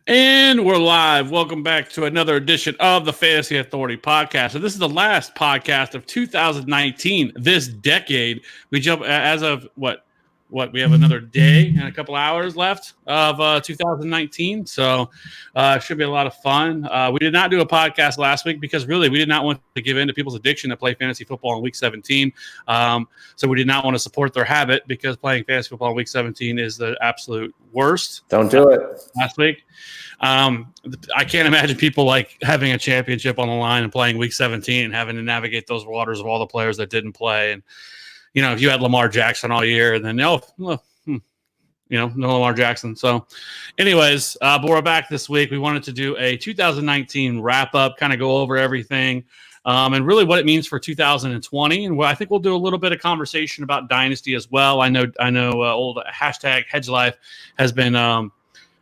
And we're live. Welcome back to another edition of the Fantasy Authority podcast. So this is the last podcast of 2019, this decade. We jump as of what we have another day and a couple hours left of 2019. So it should be a lot of fun. We did not do a podcast last week because really we did not want to give in to people's addiction to play fantasy football in week 17. So we did not want to support their habit because playing fantasy football in week 17 is the absolute worst. Don't do it. Last week. I can't imagine people like having a championship on the line and playing week 17 and having to navigate those waters of all the players that didn't play. And, you know, if you had Lamar Jackson all year and then, no Lamar Jackson. So anyways, but we're back this week. We wanted to do a 2019 wrap up, kind of go over everything and really what it means for 2020. And I think we'll do a little bit of conversation about Dynasty as well. I know old hashtag HedgeLife has been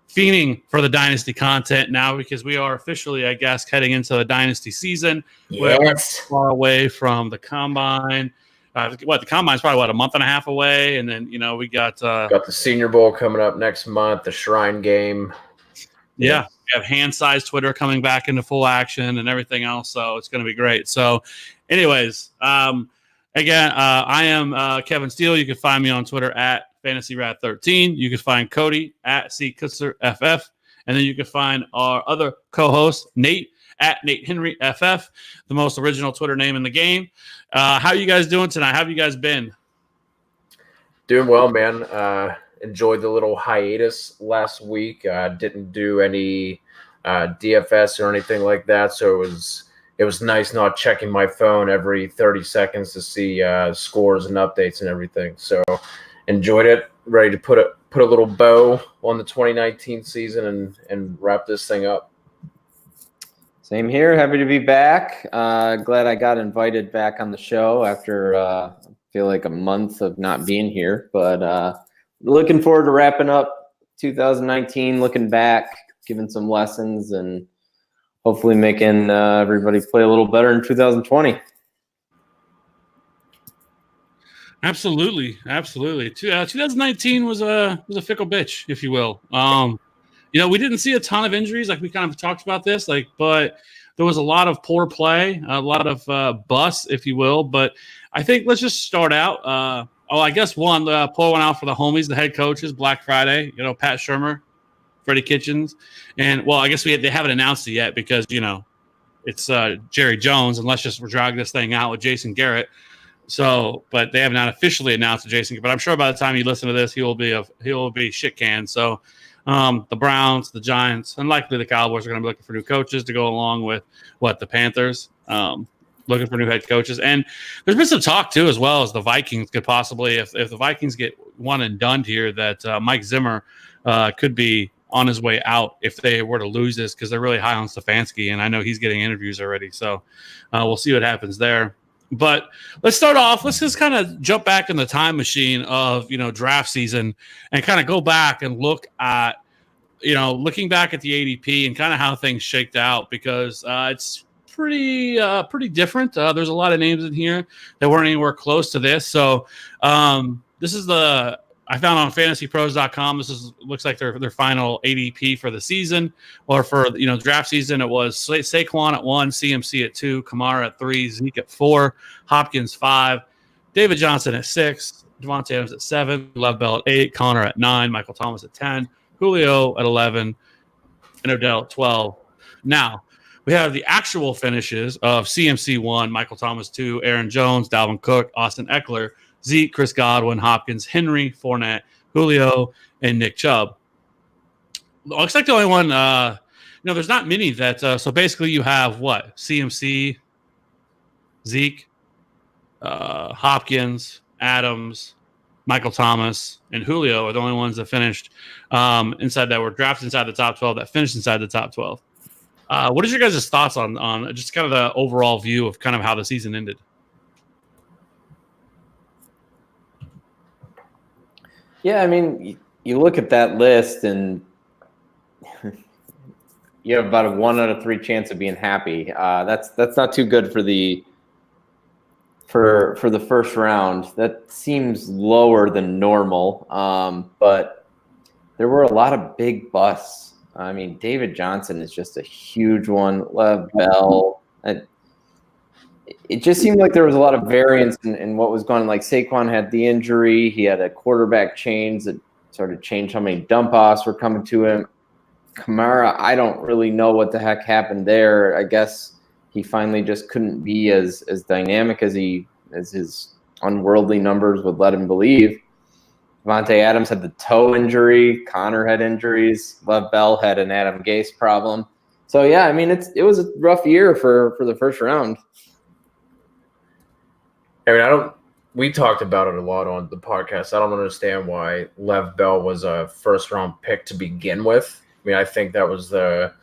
fiending for the Dynasty content now because we are officially, I guess, heading into the Dynasty season. Yes. We're far away from the Combine. The Combine's probably, a month and a half away? And then, we got the Senior Bowl coming up next month, the Shrine Game. Yeah. We have hand-sized Twitter coming back into full action and everything else, so it's going to be great. So anyways, again, I am Kevin Steele. You can find me on Twitter at FantasyRat13. You can find Cody at CKutzerFF. And then you can find our other co-host, Nate, at Nate Henry FF, the most original Twitter name in the game. How are you guys doing tonight? How have you guys been? Doing well, man. Enjoyed the little hiatus last week. Didn't do any DFS or anything like that, so it was nice not checking my phone every 30 seconds to see scores and updates and everything. So enjoyed it. Ready to put a little bow on the 2019 season and wrap this thing up. Same here. Happy to be back. Glad I got invited back on the show after I feel like a month of not being here. But looking forward to wrapping up 2019, looking back, giving some lessons, and hopefully making everybody play a little better in 2020. Absolutely. 2019 was a fickle bitch, if you will. We didn't see a ton of injuries, like we kind of talked about this, but there was a lot of poor play, a lot of busts, if you will. But I think let's just start out. I guess pull one out for the homies, the head coaches, Black Friday. Pat Shurmur, Freddie Kitchens, and I guess they haven't announced it yet because it's Jerry Jones, and let's just drag this thing out with Jason Garrett. So, but they have not officially announced Jason. But I'm sure by the time you listen to this, he will be shit canned. So, the Browns, the Giants, and likely the Cowboys are going to be looking for new coaches to go along with the Panthers, looking for new head coaches. And there's been some talk too, as well as the Vikings could possibly, if the Vikings get one and done here, that Mike Zimmer could be on his way out if they were to lose this because they're really high on Stefanski, and I know he's getting interviews already. So we'll see what happens there. But let's start off. Let's just kind of jump back in the time machine of, draft season and kind of go back and look at, looking back at the ADP and kind of how things shaked out because it's pretty different. There's a lot of names in here that weren't anywhere close to this. So this is I found on fantasypros.com. Looks like their final ADP for the season or for draft season. It was Saquon at 1, CMC at 2, Kamara at 3, Zeke at 4, Hopkins 5, David Johnson at 6, Devontae Adams at 7, Lev Bell at 8, Connor at 9, Michael Thomas at 10, Julio at 11, and Odell at 12. Now we have the actual finishes of CMC 1, Michael Thomas 2, Aaron Jones, Dalvin Cook, Austin Eckler, Zeke, Chris Godwin, Hopkins, Henry, Fournette, Julio, and Nick Chubb. Looks like the only one, there's not many that. So basically, you have CMC, Zeke, Hopkins, Adams, Michael Thomas, and Julio are the only ones that finished inside that were drafted inside the top 12 that finished inside the top 12. What is your guys' thoughts on just kind of the overall view of kind of how the season ended? Yeah, I mean, you look at that list and you have about a 1 out of 3 chance of being happy. That's not too good for the first round. That seems lower than normal, but there were a lot of big busts I mean, David Johnson is just a huge one. Lev Bell. It just seemed like there was a lot of variance in what was going on. Like Saquon had the injury. He had a quarterback change that sort of changed how many dump offs were coming to him. Kamara, I don't really know what the heck happened there. I guess he finally just couldn't be as dynamic as his unworldly numbers would let him believe. Devontae Adams had the toe injury. Connor had injuries. Lev Bell had an Adam Gase problem. So yeah, I mean it was a rough year for the first round. I mean, we talked about it a lot on the podcast. I don't understand why Lev Bell was a first round pick to begin with. I mean, I think that was the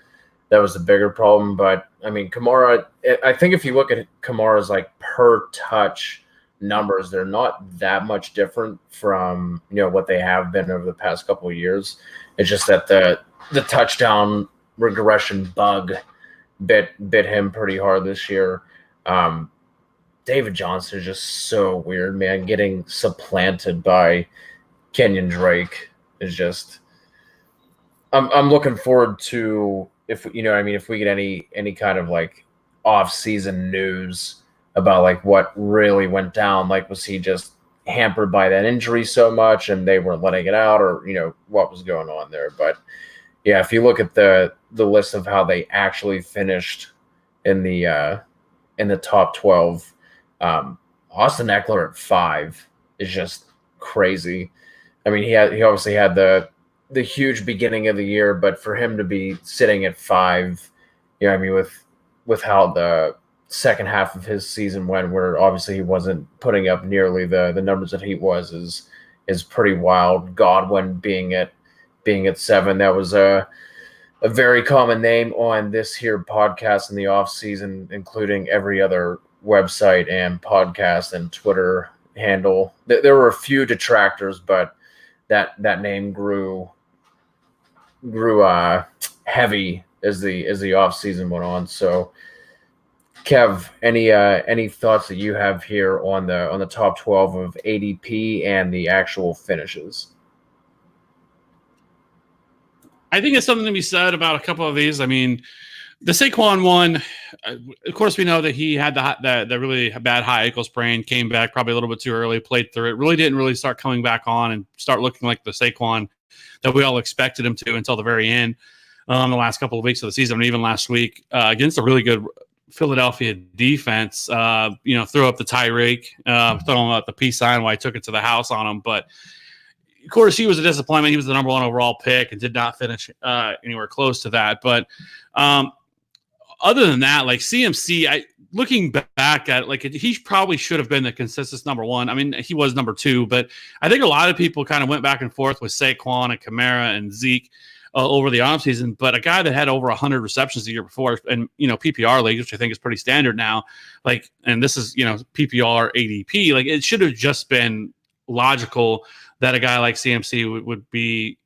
bigger problem. But I mean, Kamara, I think if you look at Kamara's like per touch numbers, they're not that much different from what they have been over the past couple of years. It's just that the touchdown regression bug bit him pretty hard this year. David Johnson is just so weird, man. Getting supplanted by Kenyon Drake is just. I'm looking forward to if we get any kind of like off-season news about like what really went down. Like, was he just hampered by that injury so much and they weren't letting it out, or what was going on there? But yeah, if you look at the list of how they actually finished in the top 12. Austin Eckler at 5 is just crazy. I mean, he obviously had the huge beginning of the year, but for him to be sitting at 5, with how the second half of his season went, where obviously he wasn't putting up nearly the numbers that he was, is pretty wild. Godwin being at 7, that was a very common name on this here podcast in the off season, including every other website and podcast and Twitter handle. There were a few detractors, but that name grew heavy as the off season went on. So, Kev, any thoughts that you have here on the top 12 of ADP and the actual finishes? I think it's something to be said about a couple of these. I mean, the Saquon one, of course, we know that he had the really bad high ankle sprain, came back probably a little bit too early, played through it, really didn't really start coming back on and start looking like the Saquon that we all expected him to until the very end, the last couple of weeks of the season, and even last week against a really good Philadelphia defense. Threw up the Tyreek, throwing out the peace sign while I took it to the house on him, but of course, he was a disappointment. He was the number 1 overall pick and did not finish anywhere close to that. But other than that, like CMC, looking back at it, he probably should have been the consensus number 1. I mean, he was number 2, but I think a lot of people kind of went back and forth with Saquon and Kamara and Zeke over the offseason. But a guy that had over 100 receptions the year before, and PPR league, which I think is pretty standard now, and this is PPR ADP, it should have just been logical that a guy like CMC would be,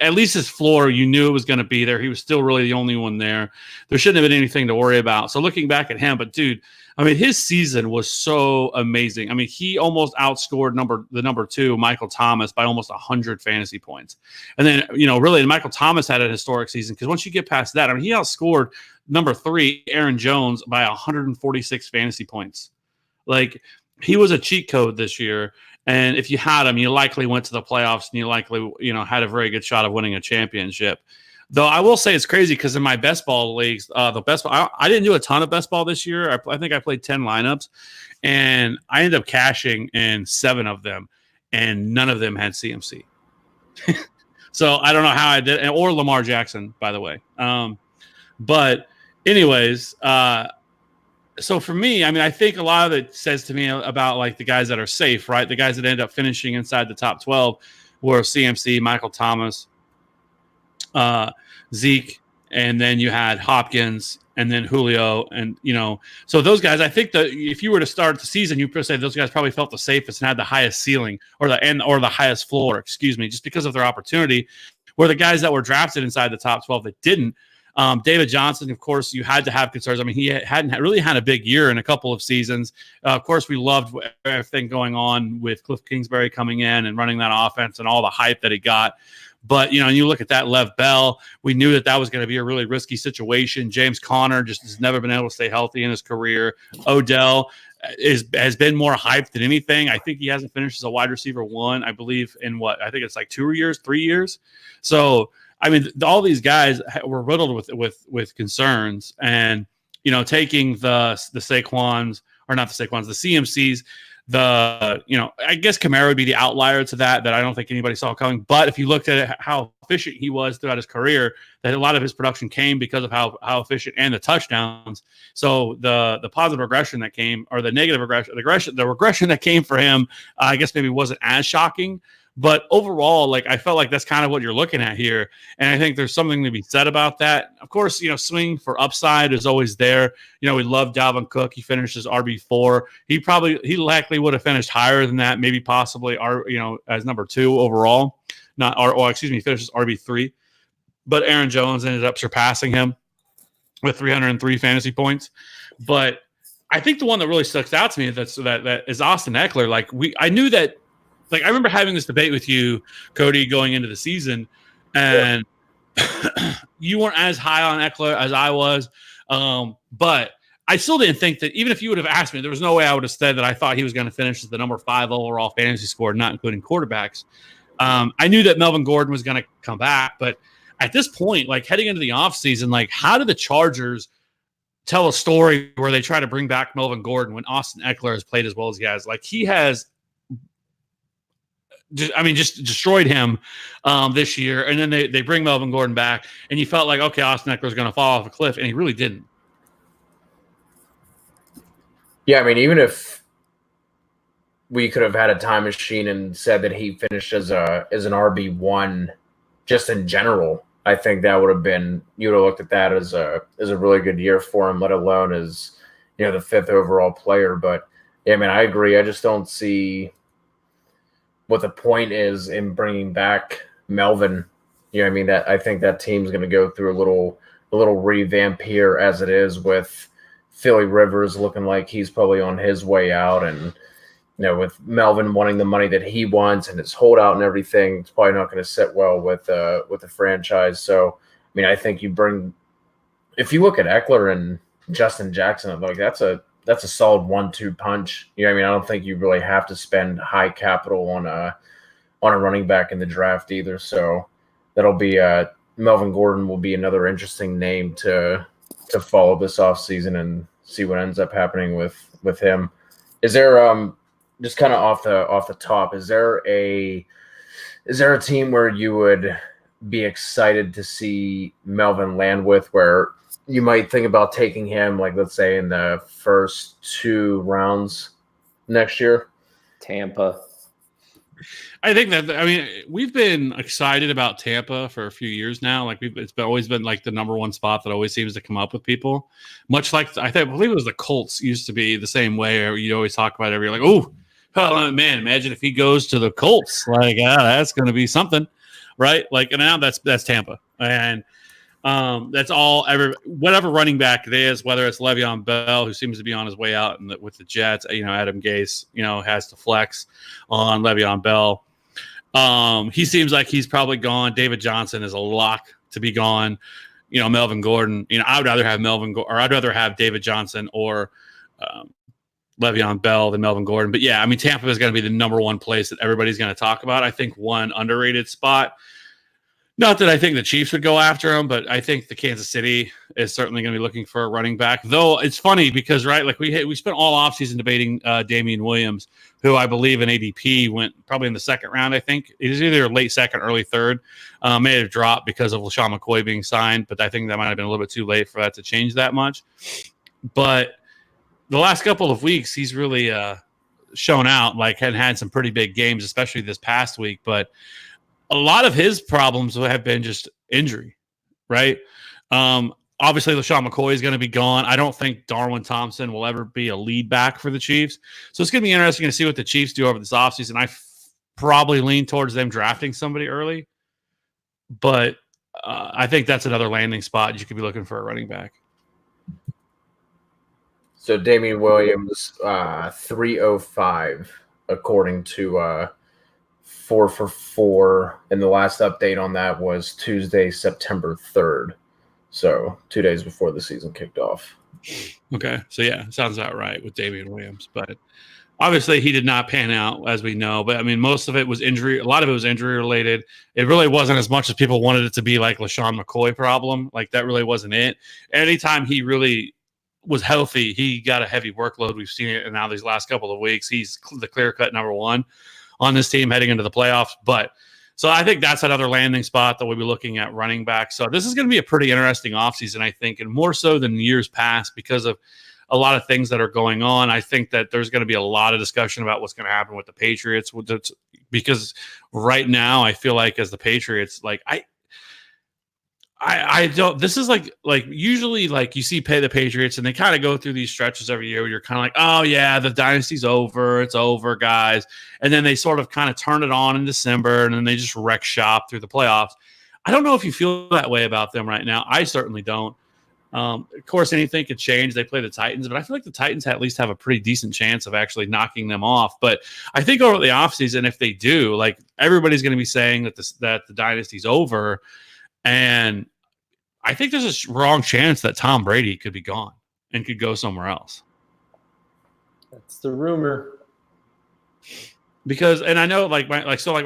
at least his floor, you knew it was going to be there. He was still really the only one there. There shouldn't have been anything to worry about. So looking back at him, but dude, I mean, his season was so amazing. I mean, he almost outscored the number 2, Michael Thomas, by almost 100 fantasy points. And then, really, Michael Thomas had a historic season, because once you get past that, I mean, he outscored number 3, Aaron Jones, by 146 fantasy points. He was a cheat code this year. And if you had him, you likely went to the playoffs, and you likely, had a very good shot of winning a championship. Though I will say it's crazy, because in my best ball leagues, I didn't do a ton of best ball this year. I think I played 10 lineups, and I ended up cashing in 7 of them, and none of them had CMC. So I don't know how I did, or Lamar Jackson, by the way. But anyways, so for me, I mean, I think a lot of it says to me about the guys that are safe, right? The guys that end up finishing inside the top 12 were CMC, Michael Thomas, Zeke, and then you had Hopkins, and then Julio, and so those guys. I think that if you were to start the season, you could say those guys probably felt the safest and had the highest ceiling or the highest floor, just because of their opportunity. Where the guys that were drafted inside the top 12 that didn't. David Johnson, of course, you had to have concerns. I mean, he hadn't really had a big year in a couple of seasons. Of course, we loved everything going on with Cliff Kingsbury coming in and running that offense and all the hype that he got. But, and you look at that Lev Bell, we knew that was going to be a really risky situation. James Conner just has never been able to stay healthy in his career. Odell has been more hyped than anything. I think he hasn't finished as a wide receiver 1, I believe, in I think it's like 2 years, 3 years. So, I mean, all these guys were riddled with concerns, and taking the Saquons, or not the Saquons, the CMCs. I guess Kamara would be the outlier to that I don't think anybody saw coming. But if you looked at how efficient he was throughout his career, that a lot of his production came because of how efficient and the touchdowns. So the positive regression that came, or the negative regression, the regression that came for him, I guess maybe wasn't as shocking. But overall, I felt like that's kind of what you're looking at here. And I think there's something to be said about that. Of course, swing for upside is always there. We love Dalvin Cook. He finished as RB4. He likely would have finished higher than that, maybe possibly, as number 2 overall. He finished as RB3. But Aaron Jones ended up surpassing him with 303 fantasy points. But I think the one that really sticks out to me that is Austin Eckler. I knew that. I remember having this debate with you, Cody, going into the season, and you weren't as high on Eckler as I was. But I still didn't think that, even if you would have asked me, there was no way I would have said that I thought he was going to finish as the number 5 overall fantasy score, not including quarterbacks. I knew that Melvin Gordon was going to come back, but at this point, heading into the offseason, how do the Chargers tell a story where they try to bring back Melvin Gordon when Austin Eckler has played as well as he has? He has just destroyed him this year. And then they bring Melvin Gordon back, and you felt like, okay, Austin Eckler's going to fall off a cliff, and he really didn't. Yeah, I mean, even if we could have had a time machine and said that he finished as an RB1 just in general, I think that would have been, you would have looked at that as a really good year for him, let alone as, the 5th overall player. But yeah, I mean, I agree. I just don't see what the point is in bringing back Melvin. I mean, that I think that team's going to go through a little revamp here as it is, with Philly Rivers looking like he's probably on his way out, and with Melvin wanting the money that he wants and his holdout and everything, it's probably not going to sit well with the franchise. So, I mean, I think if you look at Eckler and Justin Jackson, that's a solid 1-2 punch. I mean, I don't think you really have to spend high capital on a running back in the draft either. So that'll be Melvin Gordon will be another interesting name to follow this offseason and see what ends up happening with him. Is there just kind of off the top, is there a team where you would be excited to see Melvin land with, where you might think about taking him, let's say in the first 2 rounds next year? Tampa. I think we've been excited about Tampa for a few years now. It's always been the number 1 spot that always seems to come up with people. Much like I believe it was the Colts used to be the same way. Where you always talk about every oh man, imagine if he goes to the Colts. That's going to be something, right? And now that's Tampa, and that's all. Whatever running back it is, whether it's Le'Veon Bell, who seems to be on his way out with the Jets. Adam Gase, has to flex on Le'Veon Bell. He seems like he's probably gone. David Johnson is a lock to be gone. Melvin Gordon. I would rather have I'd rather have David Johnson or Le'Veon Bell than Melvin Gordon. But yeah, I mean, Tampa is going to be the number 1 place that everybody's going to talk about. I think one underrated spot. Not that I think the Chiefs would go after him, but I think the Kansas City is certainly going to be looking for a running back. Though it's funny because, right, we spent all offseason debating Damian Williams, who I believe in ADP went probably in the 2nd round, I think. It was either late 2nd, early 3rd. May have dropped because of LaShawn McCoy being signed, but I think that might have been a little bit too late for that to change that much. But the last couple of weeks, he's really shown out, and had some pretty big games, especially this past week. But a lot of his problems have been just injury, right? Obviously, LaShawn McCoy is going to be gone. I don't think Darwin Thompson will ever be a lead back for the Chiefs. So it's going to be interesting to see what the Chiefs do over this offseason. I probably lean towards them drafting somebody early, but I think that's another landing spot. You could be looking for a running back. So Damian Williams, 305, according to 4 for 4, and the last update on that was Tuesday, September 3rd. So 2 days before the season kicked off. Okay. So, yeah, sounds about right with Damian Williams. But obviously, he did not pan out, as we know. But, I mean, most of it was injury. A lot of it was injury related. It really wasn't as much as people wanted it to be like LaShawn McCoy problem. Like, that really wasn't it. Anytime he really was healthy, he got a heavy workload. We've seen it now these last couple of weeks. He's the clear-cut number one on this team heading into the playoffs. But so I think that's another landing spot that we'll be looking at running back. So this is going to be a pretty interesting offseason, I think, and more so than years past because of a lot of things that are going on. I think that there's going to be a lot of discussion about what's going to happen with the Patriots because right now I feel like as the Patriots, like I don't. This is like usually like you see the Patriots and they kind of go through these stretches every year where you're kind of like, oh yeah, the dynasty's over, it's over, guys, and then they sort of kind of turn it on in December and then they just wreck shop through the playoffs. I don't know if you feel that way about them right now. I certainly don't. Of course, anything could change. They play the Titans, but I feel like the Titans at least have a pretty decent chance of actually knocking them off. But I think over the offseason, if they do, like everybody's going to be saying that the dynasty's over. And I think there's a strong chance that Tom Brady could be gone and could go somewhere else. That's the rumor. Because, and I know my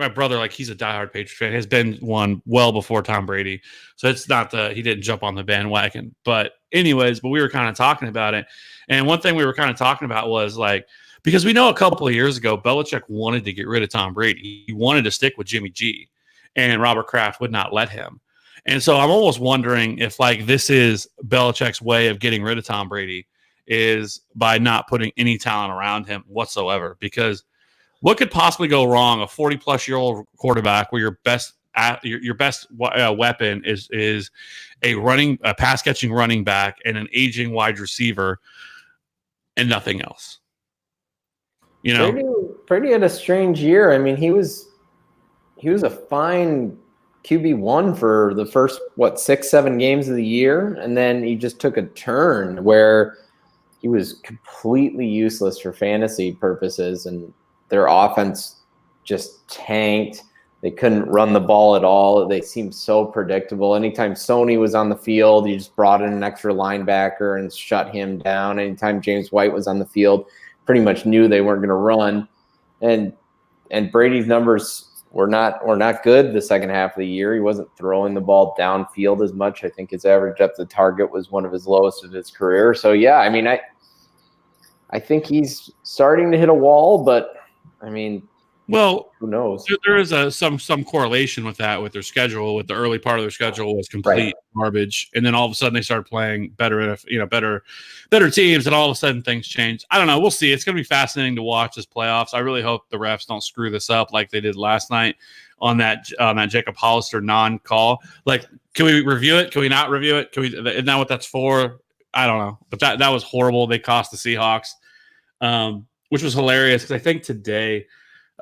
brother, like he's a diehard Patriots fan, has been one well before Tom Brady. So it's not he didn't jump on the bandwagon. But anyways, we were kind of talking about it. And one thing we were kind of talking about was like, because we know a couple of years ago, Belichick wanted to get rid of Tom Brady. He wanted to stick with Jimmy G, and Robert Kraft would not let him. And so I'm almost wondering if like this is Belichick's way of getting rid of Tom Brady is by not putting any talent around him whatsoever. Because what could possibly go wrong? A 40-plus-year-old quarterback where your best weapon is a pass-catching running back and an aging wide receiver and nothing else. You know, Brady had a strange year. I mean, he was a fine QB1 for the first 6-7 games of the year, and then he just took a turn where he was completely useless for fantasy purposes, and their offense just tanked. They couldn't run the ball at all. They seemed so predictable. Anytime Sony was on the field, you just brought in an extra linebacker and shut him down. Anytime James White was on the field, pretty much knew they weren't going to run. And Brady's numbers were not good the second half of the year. He wasn't throwing the ball downfield as much. I think his average depth of target was one of his lowest of his career. So yeah, I mean, I think he's starting to hit a wall, but I mean, well, who knows? There is some correlation with that, with their schedule. With the early part of their schedule was complete garbage, and then all of a sudden they started playing better teams, and all of a sudden things changed. I don't know. We'll see. It's going to be fascinating to watch this playoffs. I really hope the refs don't screw this up like they did last night on that Jacob Hollister non-call. Like, can we review it? Can we not review it? Isn't that what that's for? I don't know, but that was horrible. They cost the Seahawks, which was hilarious because I think today.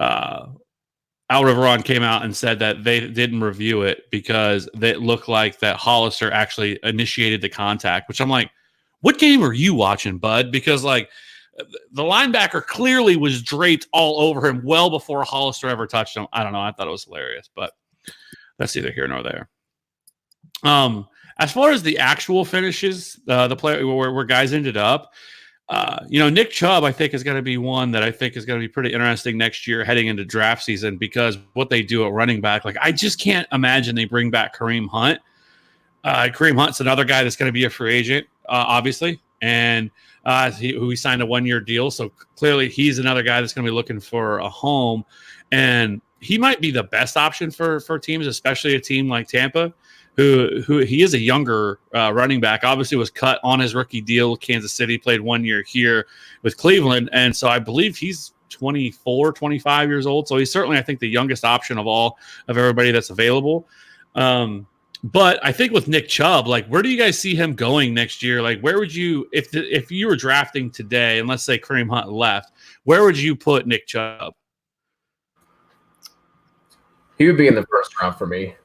Al Riveron came out and said that they didn't review it because it looked like that Hollister actually initiated the contact, which I'm like, what game are you watching, bud? Because like the linebacker clearly was draped all over him well before Hollister ever touched him. I don't know. I thought it was hilarious, but that's neither here nor there. As far as the actual finishes, the play where guys ended up, Nick Chubb, I think, is going to be one that I think is going to be pretty interesting next year heading into draft season because what they do at running back, like I just can't imagine they bring back Kareem Hunt. Kareem Hunt's another guy that's going to be a free agent, obviously, and he signed a 1-year deal. So clearly he's another guy that's going to be looking for a home, and he might be the best option for teams, especially a team like Tampa. Who he is a younger running back, obviously was cut on his rookie deal with Kansas City, played 1 year here with Cleveland. And so I believe he's 24, 25 years old. So he's certainly, I think, the youngest option of everybody that's available. But I think with Nick Chubb, like, where do you guys see him going next year? Like, where would you, if you were drafting today, and let's say Kareem Hunt left, where would you put Nick Chubb? He would be in the first round for me.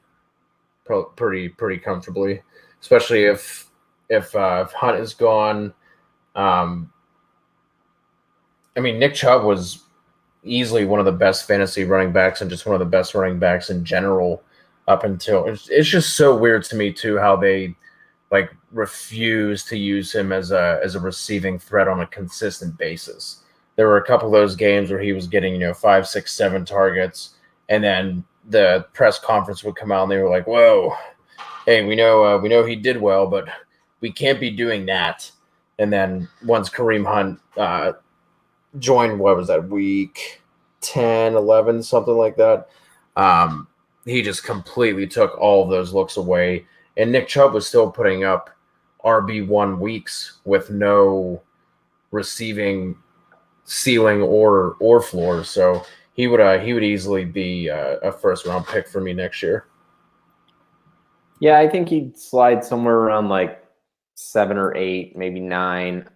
Pretty comfortably, especially if Hunt is gone. I mean, Nick Chubb was easily one of the best fantasy running backs and just one of the best running backs in general up until it's just so weird to me too how they like refuse to use him as a receiving threat on a consistent basis. There were a couple of those games where he was getting 5, 6, 7 targets, and then the press conference would come out and they were like, "Whoa, hey, we know he did well, but we can't be doing that." And then once Kareem Hunt joined, what was that, week 10, 11, something like that, he just completely took all of those looks away. And Nick Chubb was still putting up RB1 weeks with no receiving ceiling or floor. So he would easily be a first-round pick for me next year. Yeah, I think he'd slide somewhere around like 7 or 8, maybe 9.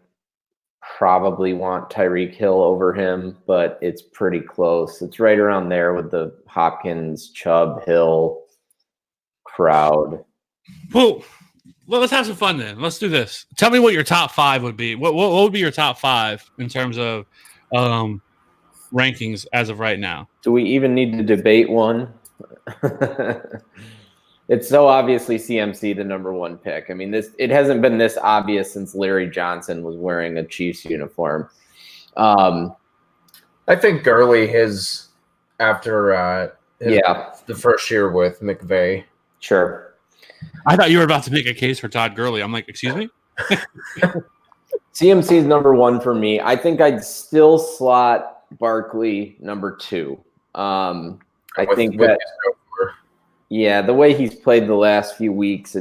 Probably want Tyreek Hill over him, but it's pretty close. It's right around there with the Hopkins, Chubb, Hill crowd. Well, let's have some fun then. Let's do this. Tell me what your top 5 would be. What would be your top 5 in terms of rankings as of right now? Do we even need to debate one? It's so obviously CMC the number 1 pick. I mean, it hasn't been this obvious since Larry Johnson was wearing a Chiefs uniform. I think Gurley after the first year with McVay. Sure. I thought you were about to make a case for Todd Gurley. I'm like, excuse me? CMC is number 1 for me. I think I'd still slot Barkley number 2. Yeah, the way he's played the last few weeks,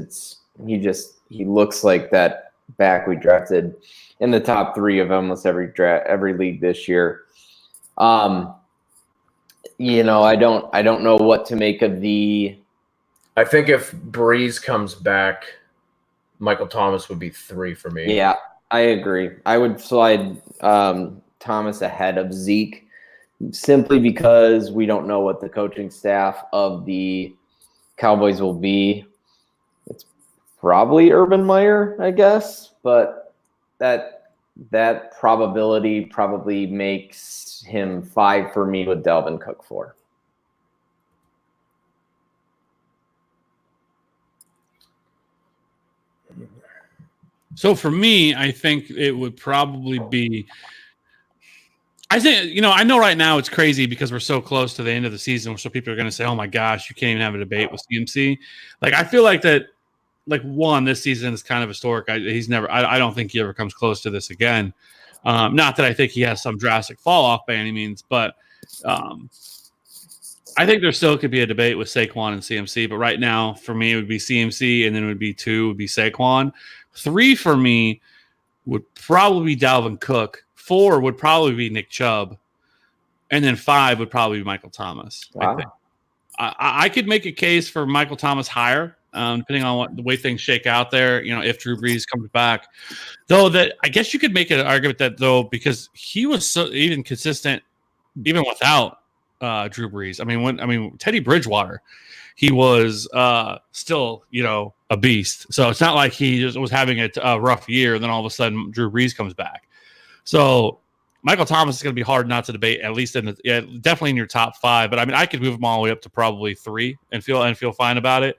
he looks like that back we drafted in the top 3 of almost every league this year. I don't know what to make of the. I think if Breeze comes back, Michael Thomas would be 3 for me. Yeah, I agree. I would slide Thomas ahead of Zeke simply because we don't know what the coaching staff of the Cowboys will be. It's probably Urban Meyer, I guess, but that probability probably makes him 5 for me with Dalvin Cook 4. So for me, I think it would probably be. I think, I know right now it's crazy because we're so close to the end of the season. So people are going to say, oh my gosh, you can't even have a debate with CMC. Like, I feel like that, this season is kind of historic. I don't think he ever comes close to this again. Not that I think he has some drastic fall off by any means, but I think there still could be a debate with Saquon and CMC. But right now, for me, it would be CMC, and then it would be 2 would be Saquon. 3 for me would probably be Dalvin Cook. 4 would probably be Nick Chubb, and then 5 would probably be Michael Thomas. Wow. I think. I could make a case for Michael Thomas higher, depending on the way things shake out there. If Drew Brees comes back, though, that I guess you could make an argument that because he was so even consistent, even without Drew Brees. I mean Teddy Bridgewater, he was still a beast. So it's not like he just was having a rough year, and then all of a sudden Drew Brees comes back. So Michael Thomas is going to be hard not to debate, at least definitely in your top 5. But I mean, I could move him all the way up to probably 3 and feel fine about it.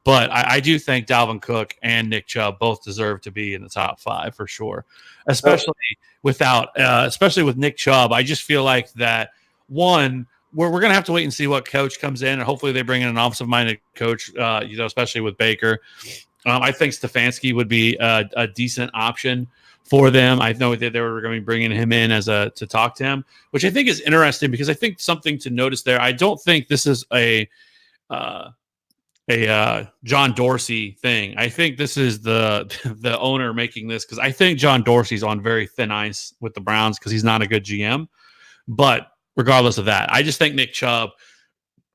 But I do think Dalvin Cook and Nick Chubb both deserve to be in the top 5 for sure, especially with Nick Chubb. I just feel like that one. We're going to have to wait and see what coach comes in, and hopefully they bring in an offensive-minded coach. Especially with Baker. I think Stefanski would be a decent option for them. I know that they were going to be bringing him in to talk to him, which I think is interesting because I think something to notice there. I don't think this is a John Dorsey thing. I think this is the owner making this because I think John Dorsey's on very thin ice with the Browns because he's not a good GM. But regardless of that, I just think Nick Chubb,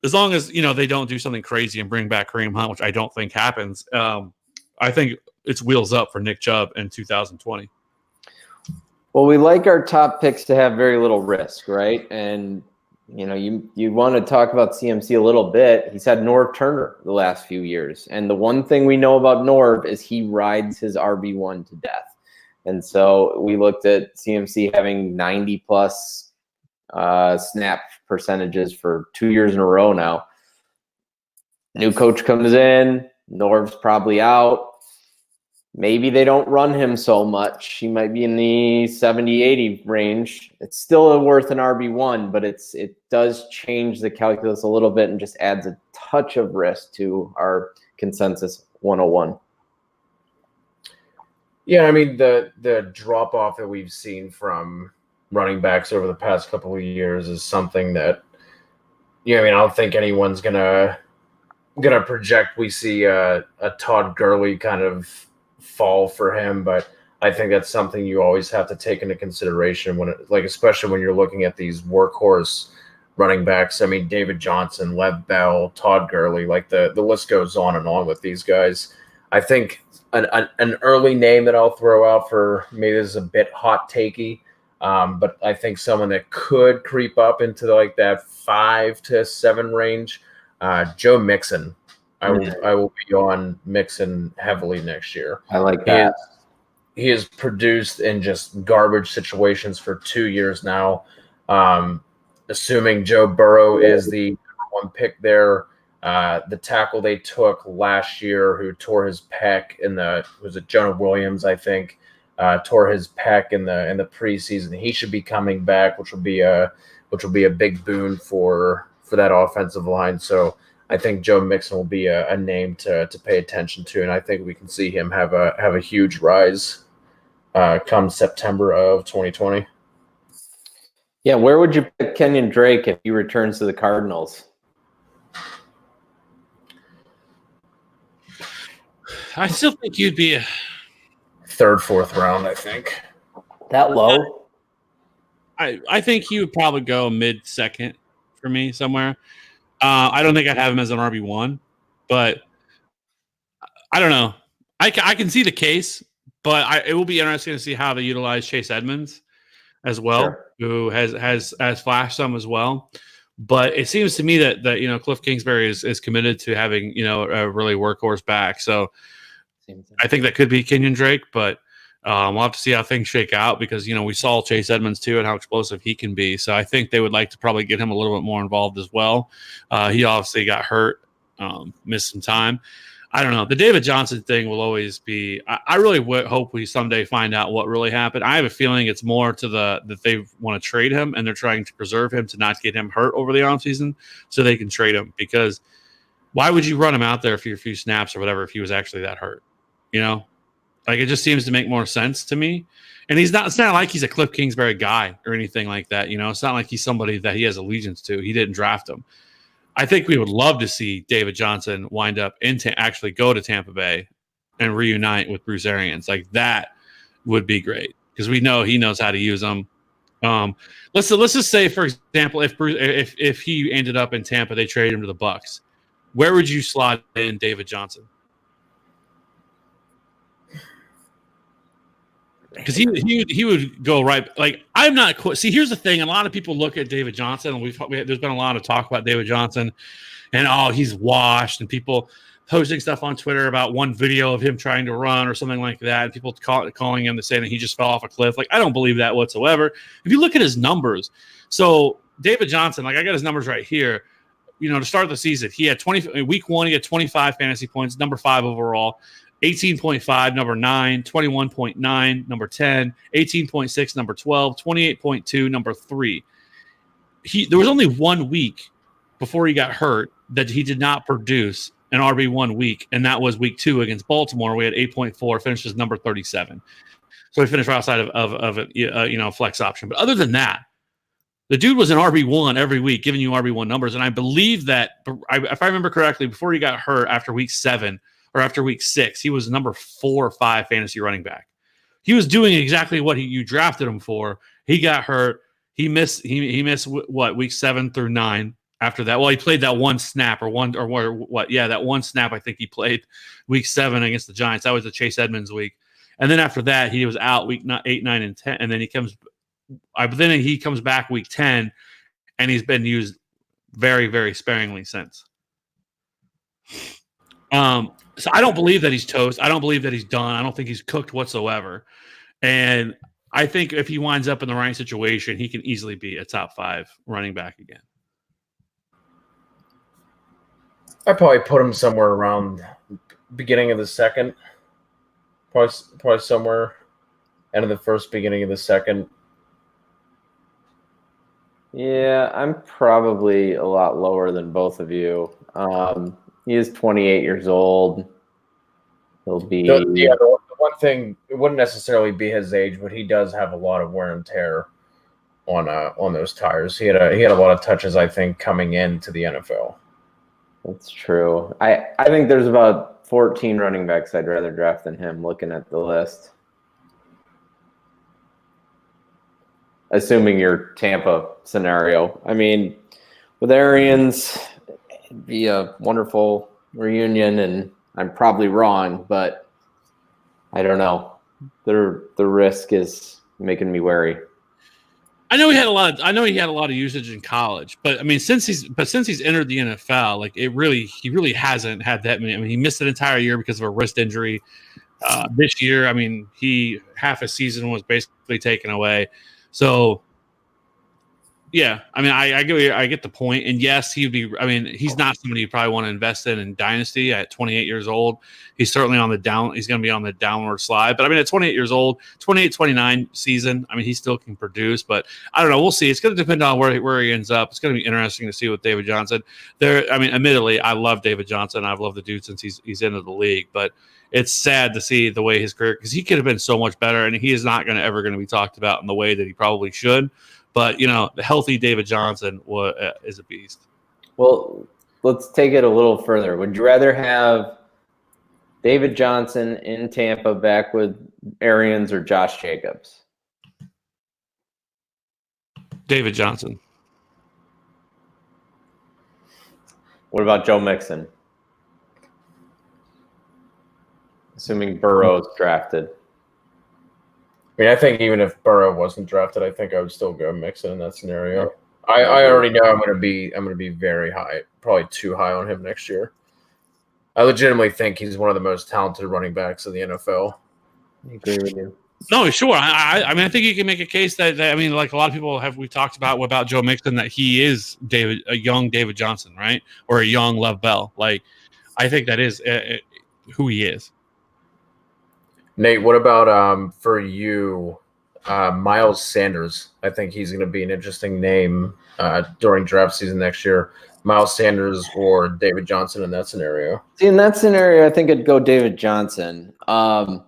as long as they don't do something crazy and bring back Kareem Hunt, which I don't think happens, I think it's wheels up for Nick Chubb in 2020. Well, we like our top picks to have very little risk, right? And you want to talk about CMC a little bit. He's had Norv Turner the last few years, and the one thing we know about Norv is he rides his RB1 to death. And so we looked at CMC having 90 plus snap percentages for 2 years in a row now. New coach comes in, Norv's probably out. Maybe they don't run him so much. He might be in the 70-80 range. It's still worth an RB1, but it does change the calculus a little bit and just adds a touch of risk to our consensus 101. Yeah, I mean, the drop-off that we've seen from running backs over the past couple of years is something that, I mean, I don't think anyone's gonna project we see a Todd Gurley kind of fall for him, but I think that's something you always have to take into consideration especially when you're looking at these workhorse running backs. I mean, David Johnson, Lev Bell, Todd Gurley, the list goes on and on with these guys. I think an early name that I'll throw out for maybe this is a bit hot takey, but I think someone that could creep up into that 5 to 7 range, Joe Mixon. I will be on Mixon heavily next year. I like that. He has produced in just garbage situations for 2 years now. Assuming Joe Burrow is the number 1 pick there, the tackle they took last year who tore his pec was it Jonah Williams, I think, tore his pec in the preseason. He should be coming back, which will be a big boon for that offensive line. So I think Joe Mixon will be a name to pay attention to, and I think we can see him have a huge rise come September of 2020. Yeah, where would you pick Kenyon Drake if he returns to the Cardinals? I still think you'd be a 3rd, 4th round, I think. That low? I think he would probably go mid-second for me somewhere. I don't think I'd have him as an RB1, but I don't know. I can see the case, but it will be interesting to see how they utilize Chase Edmonds as well, sure, who has flashed some as well. But it seems to me that Cliff Kingsbury is committed to having a really workhorse back. So I think that could be Kenyon Drake, but we'll have to see how things shake out because we saw Chase Edmonds too and how explosive he can be. So I think they would like to probably get him a little bit more involved as well. He obviously got hurt, missed some time. I don't know. The David Johnson thing will always be. I really hope we someday find out what really happened. I have a feeling it's more to that they want to trade him and they're trying to preserve him to not get him hurt over the offseason so they can trade him. Because why would you run him out there for a few snaps or whatever if he was actually that hurt? It just seems to make more sense to me. And it's not like he's a Cliff Kingsbury guy or anything like that. It's not like he's somebody that he has allegiance to. He didn't draft him. I think we would love to see David Johnson wind up actually go to Tampa Bay and reunite with Bruce Arians. That would be great because we know he knows how to use them. Let's just say, for example, if he ended up in Tampa, they traded him to the Bucs. Where would you slot in David Johnson? Because he would go right. I'm not. See, here's the thing. A lot of people look at David Johnson, and there's been a lot of talk about David Johnson, and he's washed, and people posting stuff on Twitter about one video of him trying to run or something like that, and people calling him to say that he just fell off a cliff. I don't believe that whatsoever. If you look at his numbers, so David Johnson, I got his numbers right here. To start the season, he had week 1, he had 25 fantasy points, number 5 overall. 18.5, number 9, 21.9, number 10, 18.6, number 12, 28.2, number 3. There was only 1 week before he got hurt that he did not produce an RB1 week, and that was week 2 against Baltimore. We had 8.4, finished as number 37. So he finished right outside of a flex option. But other than that, the dude was an RB1 every week, giving you RB1 numbers. And I believe that, if I remember correctly, before he got hurt after week 7, or after week 6, he was number 4 or 5 fantasy running back. He was doing exactly what you drafted him for. He got hurt. He missed week 7 through 9. After that, well, he played that one snap that one snap I think he played week 7 against the Giants. That was the Chase Edmonds week. And then after that, he was out week 8, 9, and 10. And then he comes back week 10, and he's been used very, very sparingly since. So I don't believe that he's toast. I don't believe that he's done. I don't think he's cooked whatsoever. And I think if he winds up in the right situation, he can easily be a top 5 running back again. I'd probably put him somewhere around beginning of the second. Probably somewhere end of the first, beginning of the second. Yeah, I'm probably a lot lower than both of you. He is 28 years old. He'll be the one thing, it wouldn't necessarily be his age, but he does have a lot of wear and tear on those tires. He had a lot of touches, I think, coming into the NFL. That's true. I think there's about 14 running backs I'd rather draft than him, looking at the list. Assuming your Tampa scenario. I mean, with Arians, it'd be a wonderful reunion, and I'm probably wrong, but I don't know. The risk is making me wary. I know he had a lot of usage in college, but I mean, since he's entered the NFL, like he really hasn't had that many. I mean, he missed an entire year because of a wrist injury. This year, I mean, half a season was basically taken away. So, yeah, I mean, I get the point. And yes, he'd be. I mean, he's not somebody you probably want to invest in dynasty at 28 years old. He's certainly on the down. He's going to be on the downward slide. But I mean, at 28 years old, 28-29 season. I mean, he still can produce. But I don't know. We'll see. It's going to depend on where he ends up. It's going to be interesting to see with David Johnson. I mean, admittedly, I love David Johnson. I've loved the dude since he's into the league. But it's sad to see the way his career, because he could have been so much better, and he is not ever going to be talked about in the way that he probably should. But, the healthy David Johnson is a beast. Well, let's take it a little further. Would you rather have David Johnson in Tampa back with Arians or Josh Jacobs? David Johnson. What about Joe Mixon? Assuming Burrow's drafted. I mean, I think even if Burrow wasn't drafted, I think I would still go Mixon in that scenario. I already know I'm gonna be very high, probably too high on him next year. I legitimately think he's one of the most talented running backs in the NFL. I agree with you. No, sure. I mean, I think you can make a case that I mean, like a lot of people we talked about Joe Mixon, that he is a young David Johnson, right, or a young Lev Bell. Like, I think that is who he is. Nate, what about for you, Miles Sanders? I think he's going to be an interesting name during draft season next year. Miles Sanders or David Johnson in that scenario? See, in that scenario, I think I'd go David Johnson. I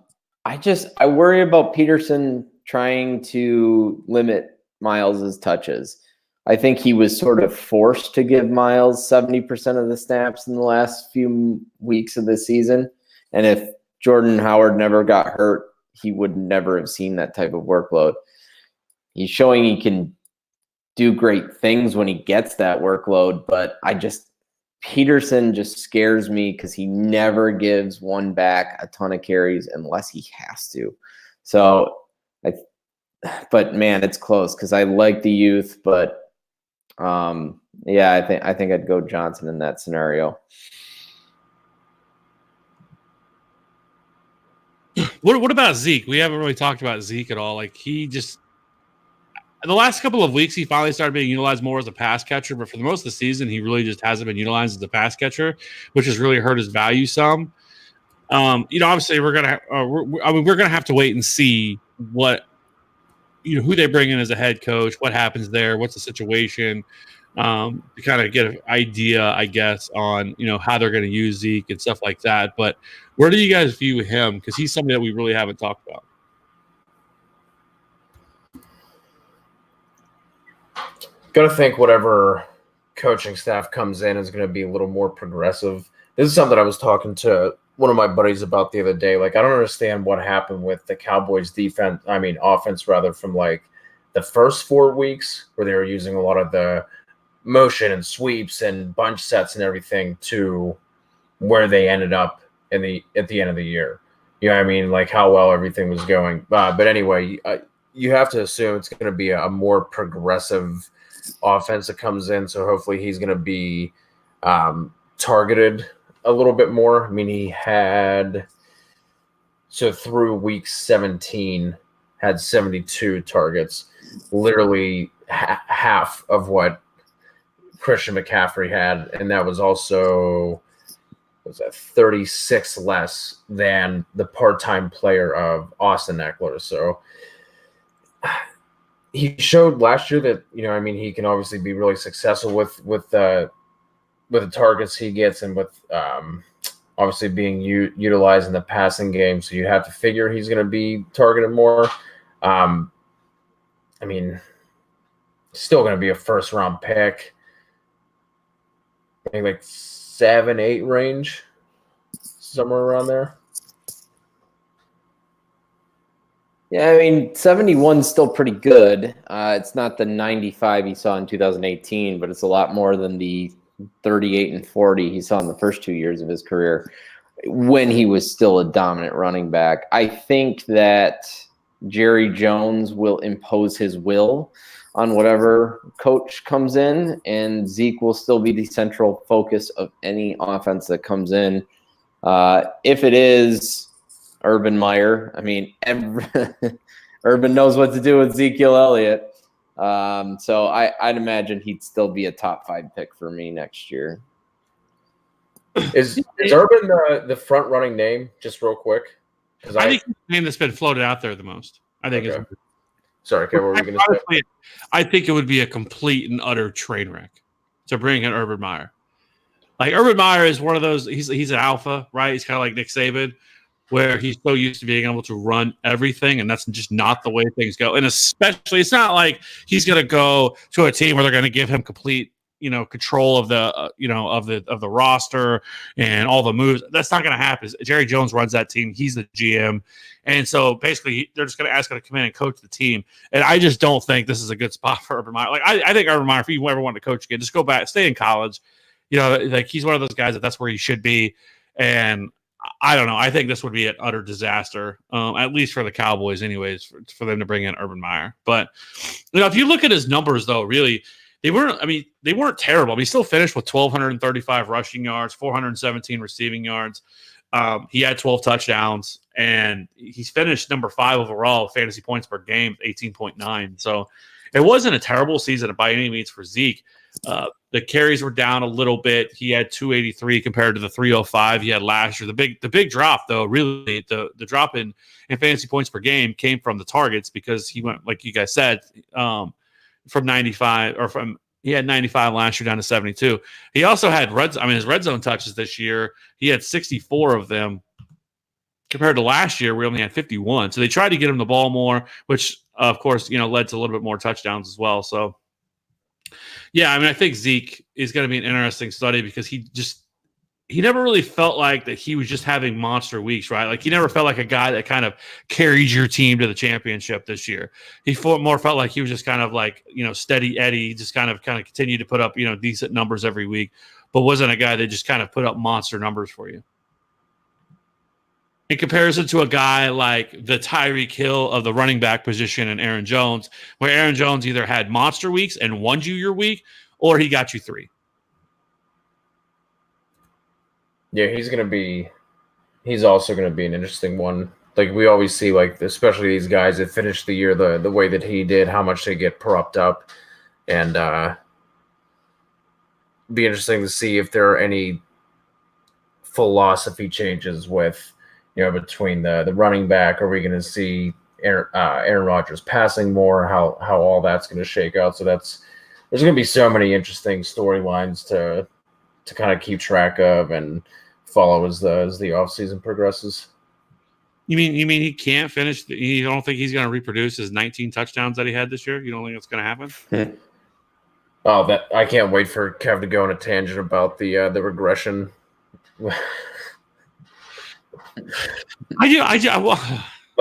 worry about Peterson trying to limit Miles's touches. I think he was sort of forced to give Miles 70% of the snaps in the last few weeks of the season, and if Jordan Howard never got hurt, he would never have seen that type of workload. He's showing he can do great things when he gets that workload, but Peterson just scares me because he never gives one back a ton of carries unless he has to. So, but man, it's close because I like the youth, but I think I'd go Johnson in that scenario. What about Zeke? We haven't really talked about Zeke at all. Like, the last couple of weeks, he finally started being utilized more as a pass catcher, but for the most of the season, he really just hasn't been utilized as a pass catcher, which has really hurt his value some. Obviously, we're gonna have to wait and see what who they bring in as a head coach, what happens there, what's the situation, to kind of get an idea, I guess, on how they're going to use Zeke and stuff like that. But where do you guys view him? Because he's somebody that we really haven't talked about. Got to think whatever coaching staff comes in is going to be a little more progressive. This is something I was talking to one of my buddies about the other day. Like, I don't understand what happened with the Cowboys offense rather, from like the first 4 weeks where they were using a lot of the motion and sweeps and bunch sets and everything to where they ended up at the end of the year. You know what I mean? Like how well everything was going. But anyway, you have to assume it's going to be a more progressive offense that comes in. So hopefully he's going to be targeted a little bit more. I mean, through week 17, had 72 targets, literally half of what Christian McCaffrey had, and that was also 36 less than the part-time player of Austin Eckler. So he showed last year that he can obviously be really successful with the targets he gets, and with obviously being utilized in the passing game. So you have to figure he's going to be targeted more. Still going to be a first-round pick. I think like 7-8 range, somewhere around there. Yeah, 71 is still pretty good. It's not the 95 he saw in 2018, but it's a lot more than the 38 and 40 he saw in the first 2 years of his career when he was still a dominant running back. I think that Jerry Jones will impose his will on whatever coach comes in, and Zeke will still be the central focus of any offense that comes in. If it is Urban Meyer, Urban knows what to do with Ezekiel Elliott. So I'd imagine he'd still be a top 5 pick for me next year. Is Urban the front running name? Just real quick, because I think it's the name that's been floated out there the most. I think okay. Sorry, what were you going to say? I think it would be a complete and utter train wreck to bring in Urban Meyer. Like, Urban Meyer is one of those. He's an alpha, right? He's kind of like Nick Saban, where he's so used to being able to run everything, and that's just not the way things go. And especially, it's not like he's going to go to a team where they're going to give him complete, control of the, of the roster and all the moves. That's not going to happen. Jerry Jones runs that team. He's the GM. And so basically they're just going to ask him to come in and coach the team. And I just don't think this is a good spot for Urban Meyer. Like, I think Urban Meyer, if you ever want to coach again, just go back, stay in college. Like, he's one of those guys that's where he should be. And I don't know. I think this would be an utter disaster, at least for the Cowboys anyways, for them to bring in Urban Meyer. But, if you look at his numbers, though, really, they weren't terrible. He still finished with 1,235 rushing yards, 417 receiving yards. He had 12 touchdowns, and he's finished number 5 overall fantasy points per game, 18.9. So it wasn't a terrible season by any means for Zeke. The carries were down a little bit. He had 283 compared to the 305 he had last year. The big drop, though, really the drop in fantasy points per game came from the targets, because he went, like you guys said, from 95, he had 95 last year down to 72. He also had his red zone touches this year. He had 64 of them compared to last year, we only had 51. So they tried to get him the ball more, which of course, led to a little bit more touchdowns as well. So yeah, I think Zeke is going to be an interesting study, because he never really felt like that he was just having monster weeks, right? Like, he never felt like a guy that kind of carried your team to the championship this year. He more felt like he was just kind of like, steady Eddie, just kind of continued to put up, decent numbers every week, but wasn't a guy that just kind of put up monster numbers for you. In comparison to a guy like the Tyreek Hill of the running back position and Aaron Jones, where Aaron Jones either had monster weeks and won you your week, or he got you 3. Yeah, he's also going to be an interesting one. Like, we always see, like, especially these guys that finish the year the way that he did, how much they get propped up. And be interesting to see if there are any philosophy changes with, between the running back. Are we going to see Aaron Rodgers passing more? How all that's going to shake out? So there's going to be so many interesting storylines to kind of keep track of and follow as the offseason progresses. You mean he can't finish? You don't think he's going to reproduce his 19 touchdowns that he had this year? You don't think that's going to happen? Oh, I can't wait for Kev to go on a tangent about the regression. Like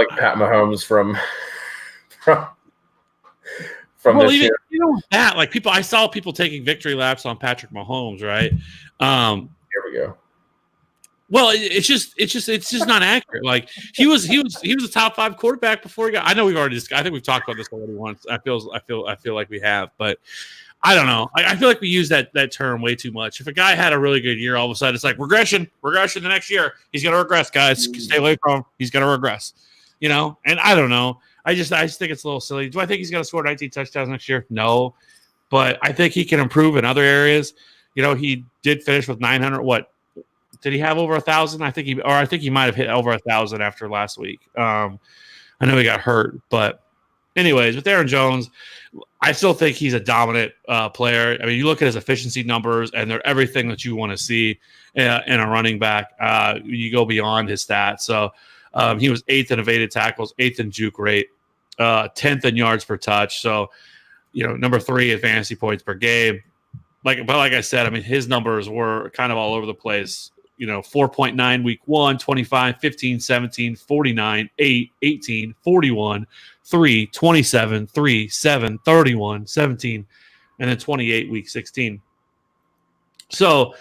Pat Mahomes from well, this even, year. That, like, I saw people taking victory laps on Patrick Mahomes, right? Here we go. Well, it's just not accurate. Like, he was a top 5 quarterback before he got. I know we've already. I think we've talked about this already once. I feel like we have, but I don't know. I feel like we use that term way too much. If a guy had a really good year, all of a sudden it's like regression the next year. He's going to regress, guys. Stay away from him. He's going to regress, and I don't know. I just think it's a little silly. Do I think he's going to score 19 touchdowns next year? No, but I think he can improve in other areas. He did finish with 900. What did he have over 1,000? I think he might have hit over 1,000 after last week. I know he got hurt, but anyways, with Aaron Jones, I still think he's a dominant player. I mean, you look at his efficiency numbers, and they're everything that you want to see in a running back. You go beyond his stats. So he was 8th in evaded tackles, 8th in juke rate, 10th in yards per touch. So, number 3 in fantasy points per game. But like I said, I mean, his numbers were kind of all over the place. 4.9 week 1, 25, 15, 17, 49, 8, 18, 41, 3, 27, 3, 7, 31, 17, and then 28 week 16. So,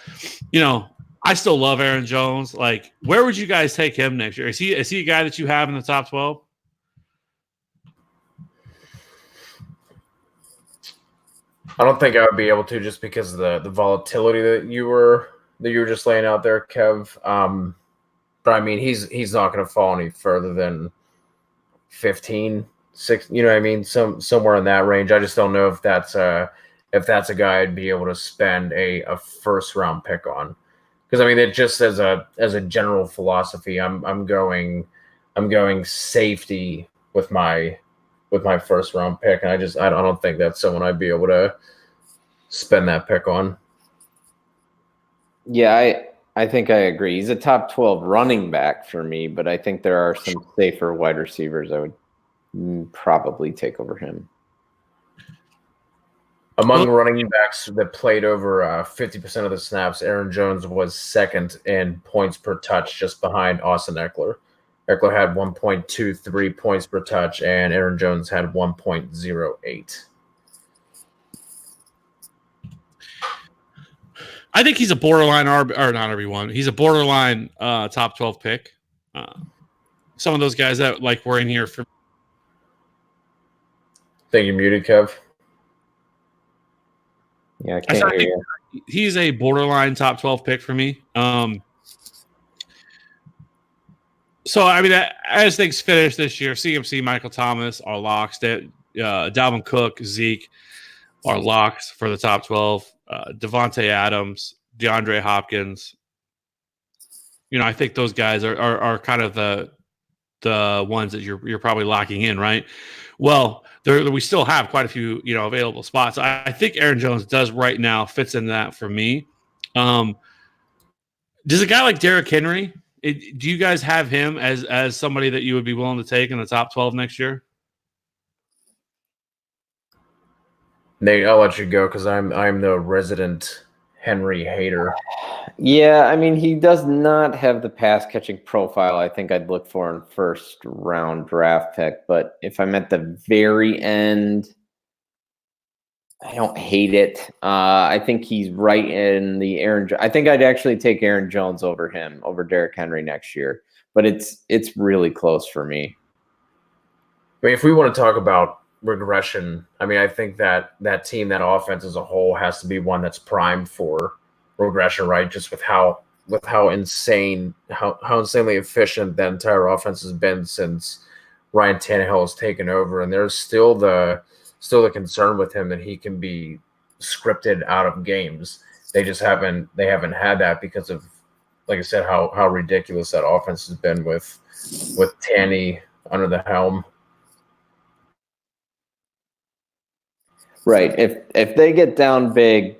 I still love Aaron Jones. Like, where would you guys take him next year? Is he a guy that you have in the top 12? I don't think I would be able to, just because of the volatility that you were just laying out there, Kev. But I mean, he's not going to fall any further than 15, 6. You know what I mean? Somewhere in that range. I just don't know if that's a guy I'd be able to spend a first round pick on. Because I mean, it just as a general philosophy, I'm going safety with my first round pick, and I don't think that's someone I'd be able to spend that pick on. Yeah, I think I agree. He's a top 12 running back for me, but I think there are some safer wide receivers I would probably take over him. Among running backs that played over 50% of the snaps, Aaron Jones was 2nd in points per touch, just behind Austin Eckler. Eckler had 1.23 points per touch, and Aaron Jones had 1.08. I think he's a borderline not RB1. He's a borderline top 12 pick. Some of those guys that were in here for. Think you're muted, Kev. Yeah, I can't hear you. He's a borderline top 12 pick for me. So, I mean, as things finish this year, CMC, Michael Thomas are locks. Dalvin Cook, Zeke are locks for the top 12. Devontae Adams, DeAndre Hopkins. I think those guys are kind of the ones that you're probably locking in, right? Well, we still have quite a few, available spots. I think Aaron Jones does right now fits in that for me. Does a guy like Derrick Henry, do you guys have him as somebody that you would be willing to take in the top 12 next year? Nate, I'll let you go because I'm the resident Henry hater. Yeah, I mean, he does not have the pass catching profile I think I'd look for in first round draft pick. But if I'm at the very end, I don't hate it. I think he's right in the I think I'd actually take Aaron Jones over him, over Derrick Henry next year. But it's really close for me. I mean, if we want to talk about regression, I mean, I think that team, that offense as a whole, has to be one that's primed for regression, right? Just with how insanely efficient that entire offense has been since Ryan Tannehill has taken over, and there's still the concern with him that he can be scripted out of games. They haven't had that because of, like I said, how ridiculous that offense has been with Tanny under the helm. Right. If they get down big,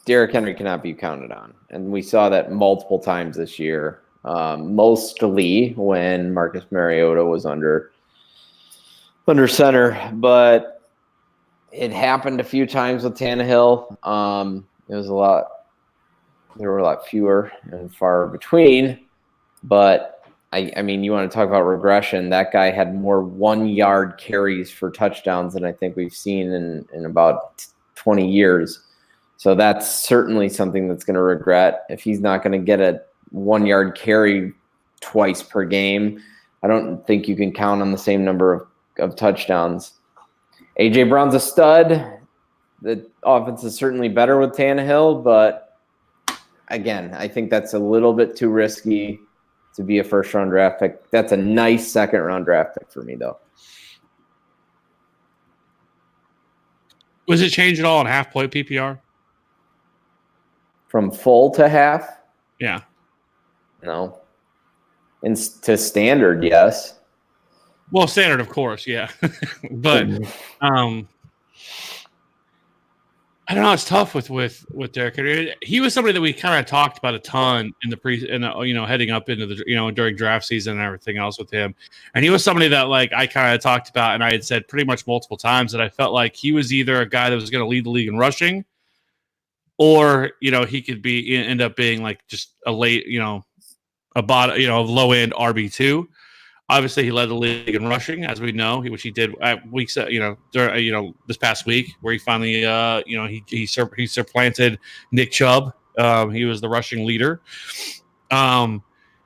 Derrick Henry cannot be counted on. And we saw that multiple times this year, mostly when Marcus Mariota was under center. But it happened a few times with Tannehill. There were a lot fewer and far between. But, I mean, you want to talk about regression. That guy had more 1-yard carries for touchdowns than I think we've seen in about 20 years. So that's certainly something that's going to regret. If he's not going to get a 1-yard carry twice per game, I don't think you can count on the same number of touchdowns. A.J. Brown's a stud. The offense is certainly better with Tannehill, but again, I think that's a little bit too risky to be a first-round draft pick. That's a nice second-round draft pick for me, though. Was it changed at all in half point PPR? From full to half? Yeah. No. To standard, yes. Well, standard, of course, yeah. But I don't know. It's tough with Derrick Henry. He was somebody that we kind of talked about a ton in the heading up into the during draft season and everything else with him. And he was somebody that like I kind of talked about, and I had said pretty much multiple times that I felt like he was either a guy that was going to lead the league in rushing, or he could end up being like just a late a low end RB2. Obviously, he led the league in rushing, as we know, which he did at weeks, this past week, where he finally, he supplanted Nick Chubb. He was the rushing leader. But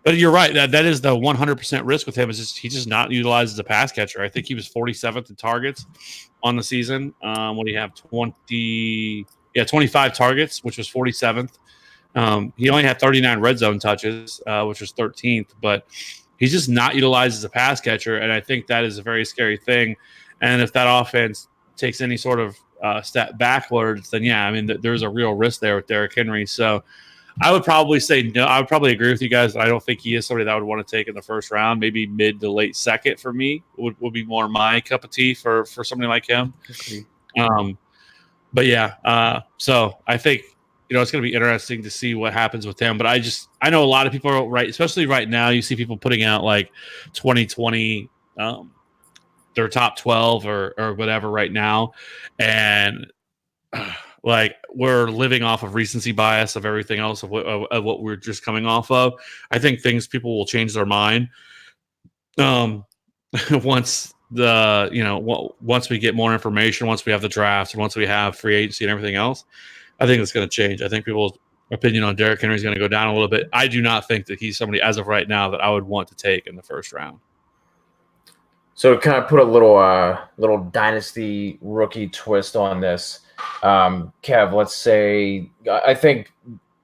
you're right, that is the 100% risk with him. Is he's just not utilized as a pass catcher. I think he was 47th in targets on the season. What do you have? 25 targets, which was 47th. He only had 39 red zone touches, which was 13th, but he's just not utilized as a pass catcher, and I think that is a very scary thing. And if that offense takes any sort of step backwards, then yeah, I mean, there's a real risk there with Derrick Henry. So I would probably say no. I would probably agree with you guys. I don't think he is somebody that I would want to take in the first round. Maybe mid to late second for me would be more my cup of tea for somebody like him. But yeah, so I think it's going to be interesting to see what happens with him. But I know a lot of people are right, especially right now. You see people putting out like 2020, their top 12 or whatever right now, and like we're living off of recency bias of everything else of what we're just coming off of. I think people will change their mind once once we get more information, once we have the draft, and once we have free agency and everything else. I think it's going to change. I think people's opinion on Derrick Henry is going to go down a little bit. I do not think that he's somebody as of right now that I would want to take in the first round. So to kind of put a little dynasty rookie twist on this, Kev, let's say I think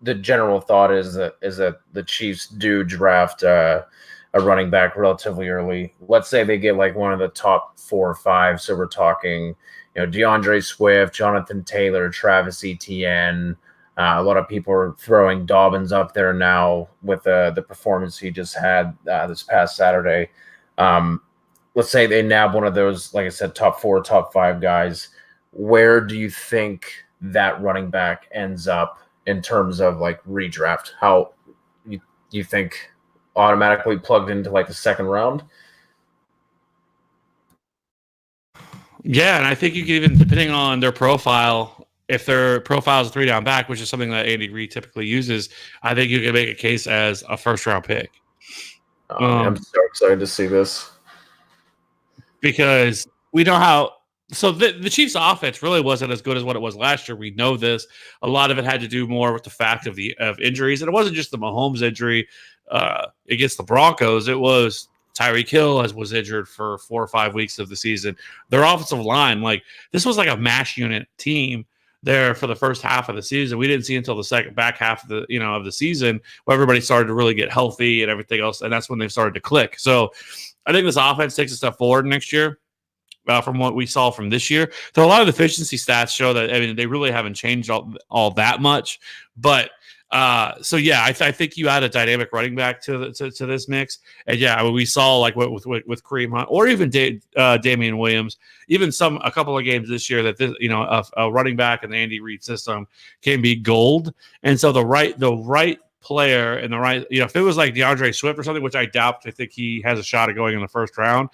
the general thought is that the Chiefs do draft a running back relatively early. Let's say they get like one of the top 4 or 5. So we're talking DeAndre Swift, Jonathan Taylor, Travis Etienne. A lot of people are throwing Dobbins up there now with the performance he just had this past Saturday. Let's say they nab one of those, like I said, top 4, top 5 guys. Where do you think that running back ends up in terms of like redraft? How you think automatically plugged into like the second round? Yeah, and I think you can even, depending on their profile, if their profile is a 3-down back, which is something that Andy Reid typically uses, I think you can make a case as a first-round pick. I'm so excited to see this. Because we know how – so the Chiefs' offense really wasn't as good as what it was last year. We know this. A lot of it had to do more with the fact of injuries. And it wasn't just the Mahomes injury against the Broncos. It was – Tyreek Hill was injured for 4 or 5 weeks of the season. Their offensive line, like this was like a mash unit team there for the first half of the season. We didn't see until the back half of the season where everybody started to really get healthy and everything else, and that's when they started to click. So I think this offense takes a step forward next year from what we saw from this year. There are a lot of efficiency stats show that they really haven't changed all that much, but. So yeah, I think you add a dynamic running back to this mix, and yeah, we saw like with Kareem Hunt or even Damian Williams, even a couple of games this year that a running back in the Andy Reid system can be gold, and so the right player and the right if it was like DeAndre Swift or something, which I doubt, I think he has a shot at going in the first round.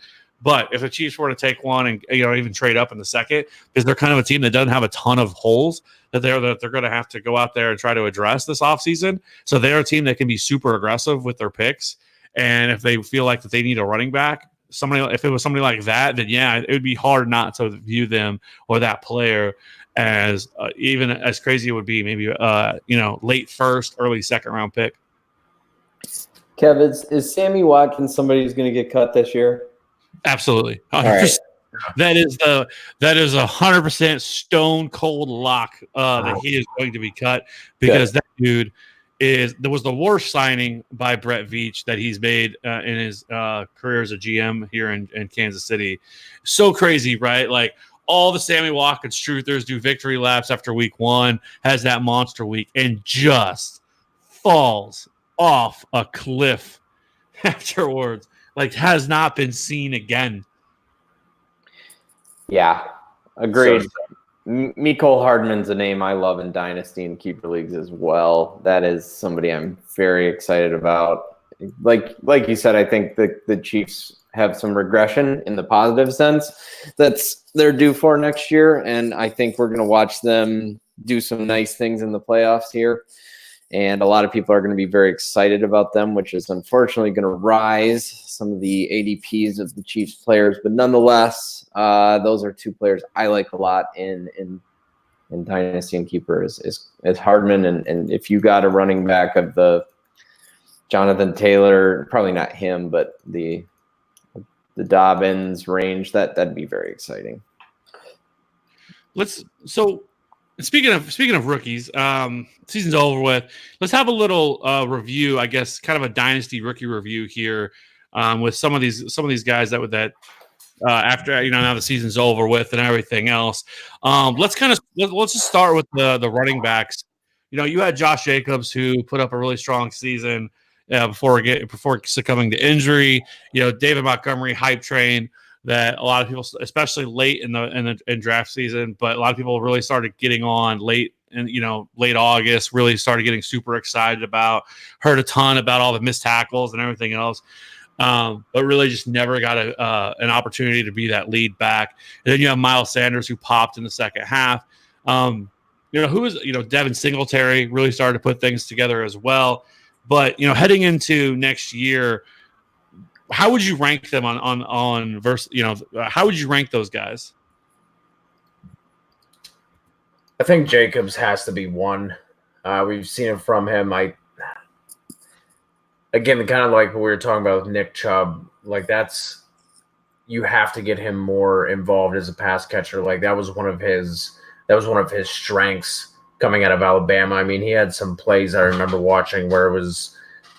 But if the Chiefs were to take one and even trade up in the second, because they're kind of a team that doesn't have a ton of holes that they're going to have to go out there and try to address this offseason. So they're a team that can be super aggressive with their picks. And if they feel like that they need a running back, if it was somebody like that, then yeah, it would be hard not to view them or that player as even as crazy it would be, maybe late first, early second round pick. Kevin, is Sammy Watkins somebody who's going to get cut this year? Absolutely. 100%. Right. That is 100% stone cold lock that he is going to be cut, because that dude there was the worst signing by Brett Veach that he's made in his career as a GM here in Kansas City. So crazy, right? Like all the Sammy Watkins truthers do victory laps after week 1, has that monster week, and just falls off a cliff afterwards. Like has not been seen again. Yeah, agreed. Mecole Hardman's a name I love in Dynasty and Keeper Leagues as well. That is somebody I'm very excited about. Like you said, I think the Chiefs have some regression in the positive sense they're due for next year, and I think we're going to watch them do some nice things in the playoffs here. And a lot of people are going to be very excited about them, which is unfortunately going to rise some of the ADPs of the Chiefs players. But nonetheless, those are two players I like a lot in Dynasty and Keeper is Hardman. And if you got a running back of the Jonathan Taylor, probably not him, but the Dobbins range, that'd be very exciting. Speaking of rookies, season's over with. Let's have a little review, I guess, kind of a dynasty rookie review here with some of these guys that after now the season's over with and everything else. Let's just start with the running backs. You had Josh Jacobs who put up a really strong season before succumbing to injury. David Montgomery hype train that a lot of people, especially late in draft season, but a lot of people really started getting on late August, really started getting super excited about, heard a ton about all the missed tackles and everything else. But really just never got an opportunity to be that lead back. And then you have Miles Sanders who popped in the second half. Devin Singletary really started to put things together as well. But, heading into next year, how would you rank them on verse? How would you rank those guys? I think Jacobs has to be one. We've seen it from him. Again, kind of like what we were talking about with Nick Chubb. Like you have to get him more involved as a pass catcher. Like that was one of his strengths coming out of Alabama. I mean, he had some plays I remember watching where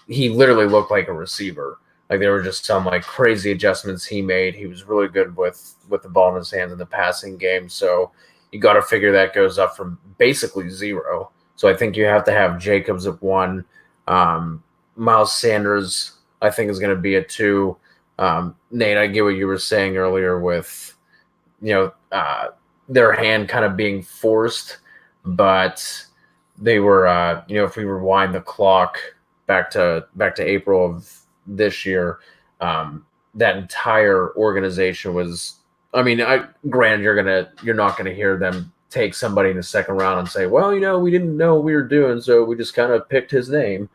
he literally looked like a receiver. Like there were just some like crazy adjustments he made. He was really good with the ball in his hands in the passing game. So you got to figure that goes up from basically 0. So I think you have to have Jacobs at 1. Miles Sanders, I think, is going to be at 2. Nate, I get what you were saying earlier with, their hand kind of being forced, but they were, if we rewind the clock back to April of this year, that entire organization was. I mean, granted, you're not gonna hear them take somebody in the second round and say, well, we didn't know what we were doing, so we just kind of picked his name.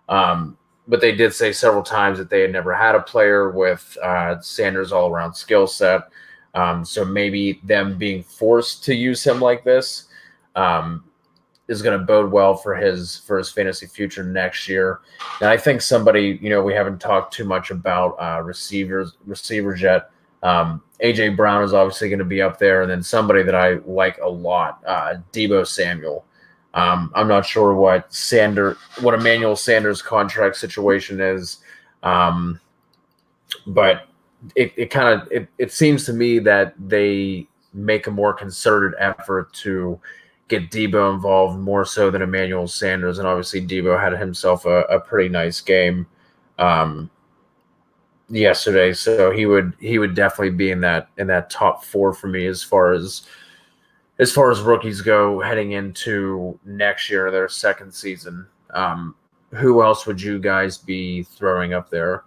But they did say several times that they had never had a player with Sanders' all-around skill set. So maybe them being forced to use him like this is going to bode well for his fantasy future next year. And I think somebody, we haven't talked too much about receivers yet. AJ Brown is obviously going to be up there, and then somebody that I like a lot, Deebo Samuel. I'm not sure what Emmanuel Sanders' contract situation is, but it seems to me that they make a more concerted effort to get Deebo involved more so than Emmanuel Sanders, and obviously Deebo had himself a pretty nice game yesterday, so he would definitely be in that top 4 for me as far as rookies go heading into next year, their second season. Who else would you guys be throwing up there?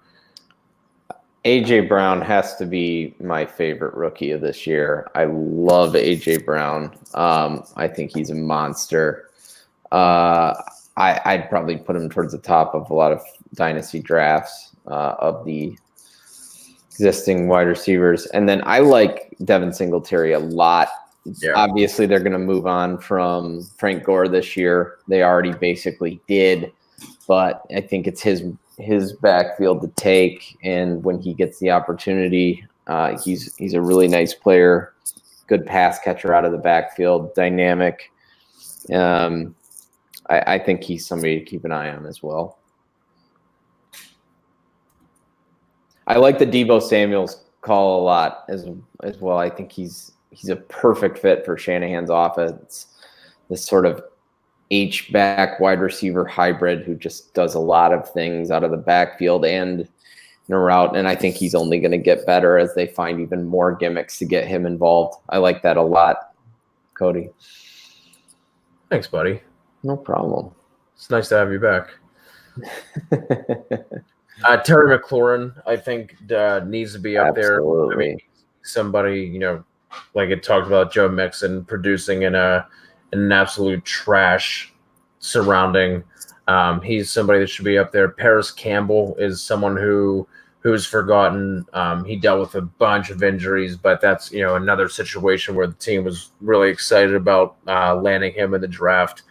AJ Brown has to be my favorite rookie of this year. I love AJ Brown. I think he's a monster. I'd probably put him towards the top of a lot of dynasty drafts of the existing wide receivers. And then I like Devin Singletary a lot. Yeah. Obviously, they're going to move on from Frank Gore this year. They already basically did, but I think it's his backfield to take. And when he gets the opportunity, he's a really nice player, good pass catcher out of the backfield, dynamic. I I think he's somebody to keep an eye on as well. I like the Deebo Samuels call a lot as well. I think he's a perfect fit for Shanahan's offense. This sort of H-back wide receiver hybrid who just does a lot of things out of the backfield and in a route. And I think he's only going to get better as they find even more gimmicks to get him involved. I like that a lot, Cody. Thanks, buddy. No problem. It's nice to have you back. Terry McLaurin, I think, needs to be up Absolutely. there. I mean, somebody, like it talked about Joe Mixon producing in an absolute trash surrounding. He's somebody that should be up there. Paris Campbell is someone who's forgotten. He dealt with a bunch of injuries, but that's another situation where the team was really excited about landing him in the draft.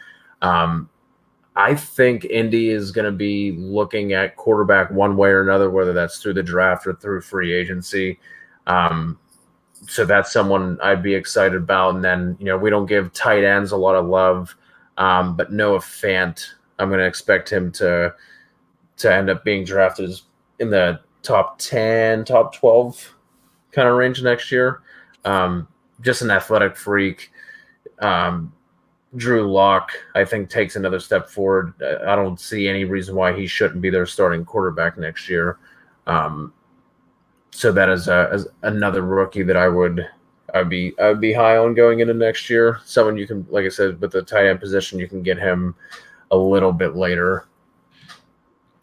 I think Indy is going to be looking at quarterback one way or another, whether that's through the draft or through free agency. So that's someone I'd be excited about. And then, we don't give tight ends a lot of love, but Noah Fant, I'm going to expect him to end up being drafted in the top 10, top 12 kind of range next year. Just an athletic freak. Drew Lock, I think, takes another step forward. I don't see any reason why he shouldn't be their starting quarterback next year. So that is as another rookie that I would be high on going into next year. Someone you can, like I said, with the tight end position, you can get him a little bit later.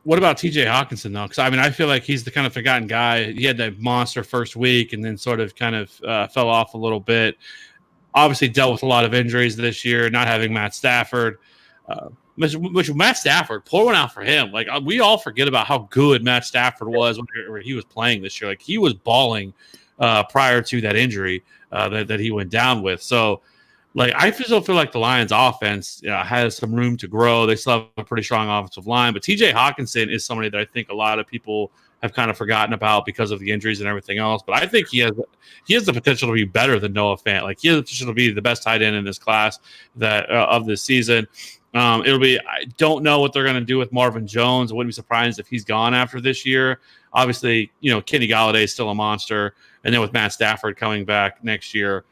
What about TJ Hawkinson, though? Because, I feel like he's the kind of forgotten guy. He had that monster first week and then sort of kind of fell off a little bit. Obviously dealt with a lot of injuries this year, not having Matt Stafford. Which Matt Stafford, pour one out for him. Like, we all forget about how good Matt Stafford was when he was playing this year. Like, he was balling prior to that injury that he went down with. So, like, I still feel like the Lions offense has some room to grow. They still have a pretty strong offensive line. But TJ Hawkinson is somebody that I think a lot of people have kind of forgotten about because of the injuries and everything else. But I think he has the potential to be better than Noah Fant. Like, he has the potential to be the best tight end in this class of this season. I don't know what they're going to do with Marvin Jones. I wouldn't be surprised if he's gone after this year. Obviously, Kenny Golladay is still a monster. And then with Matt Stafford coming back next year,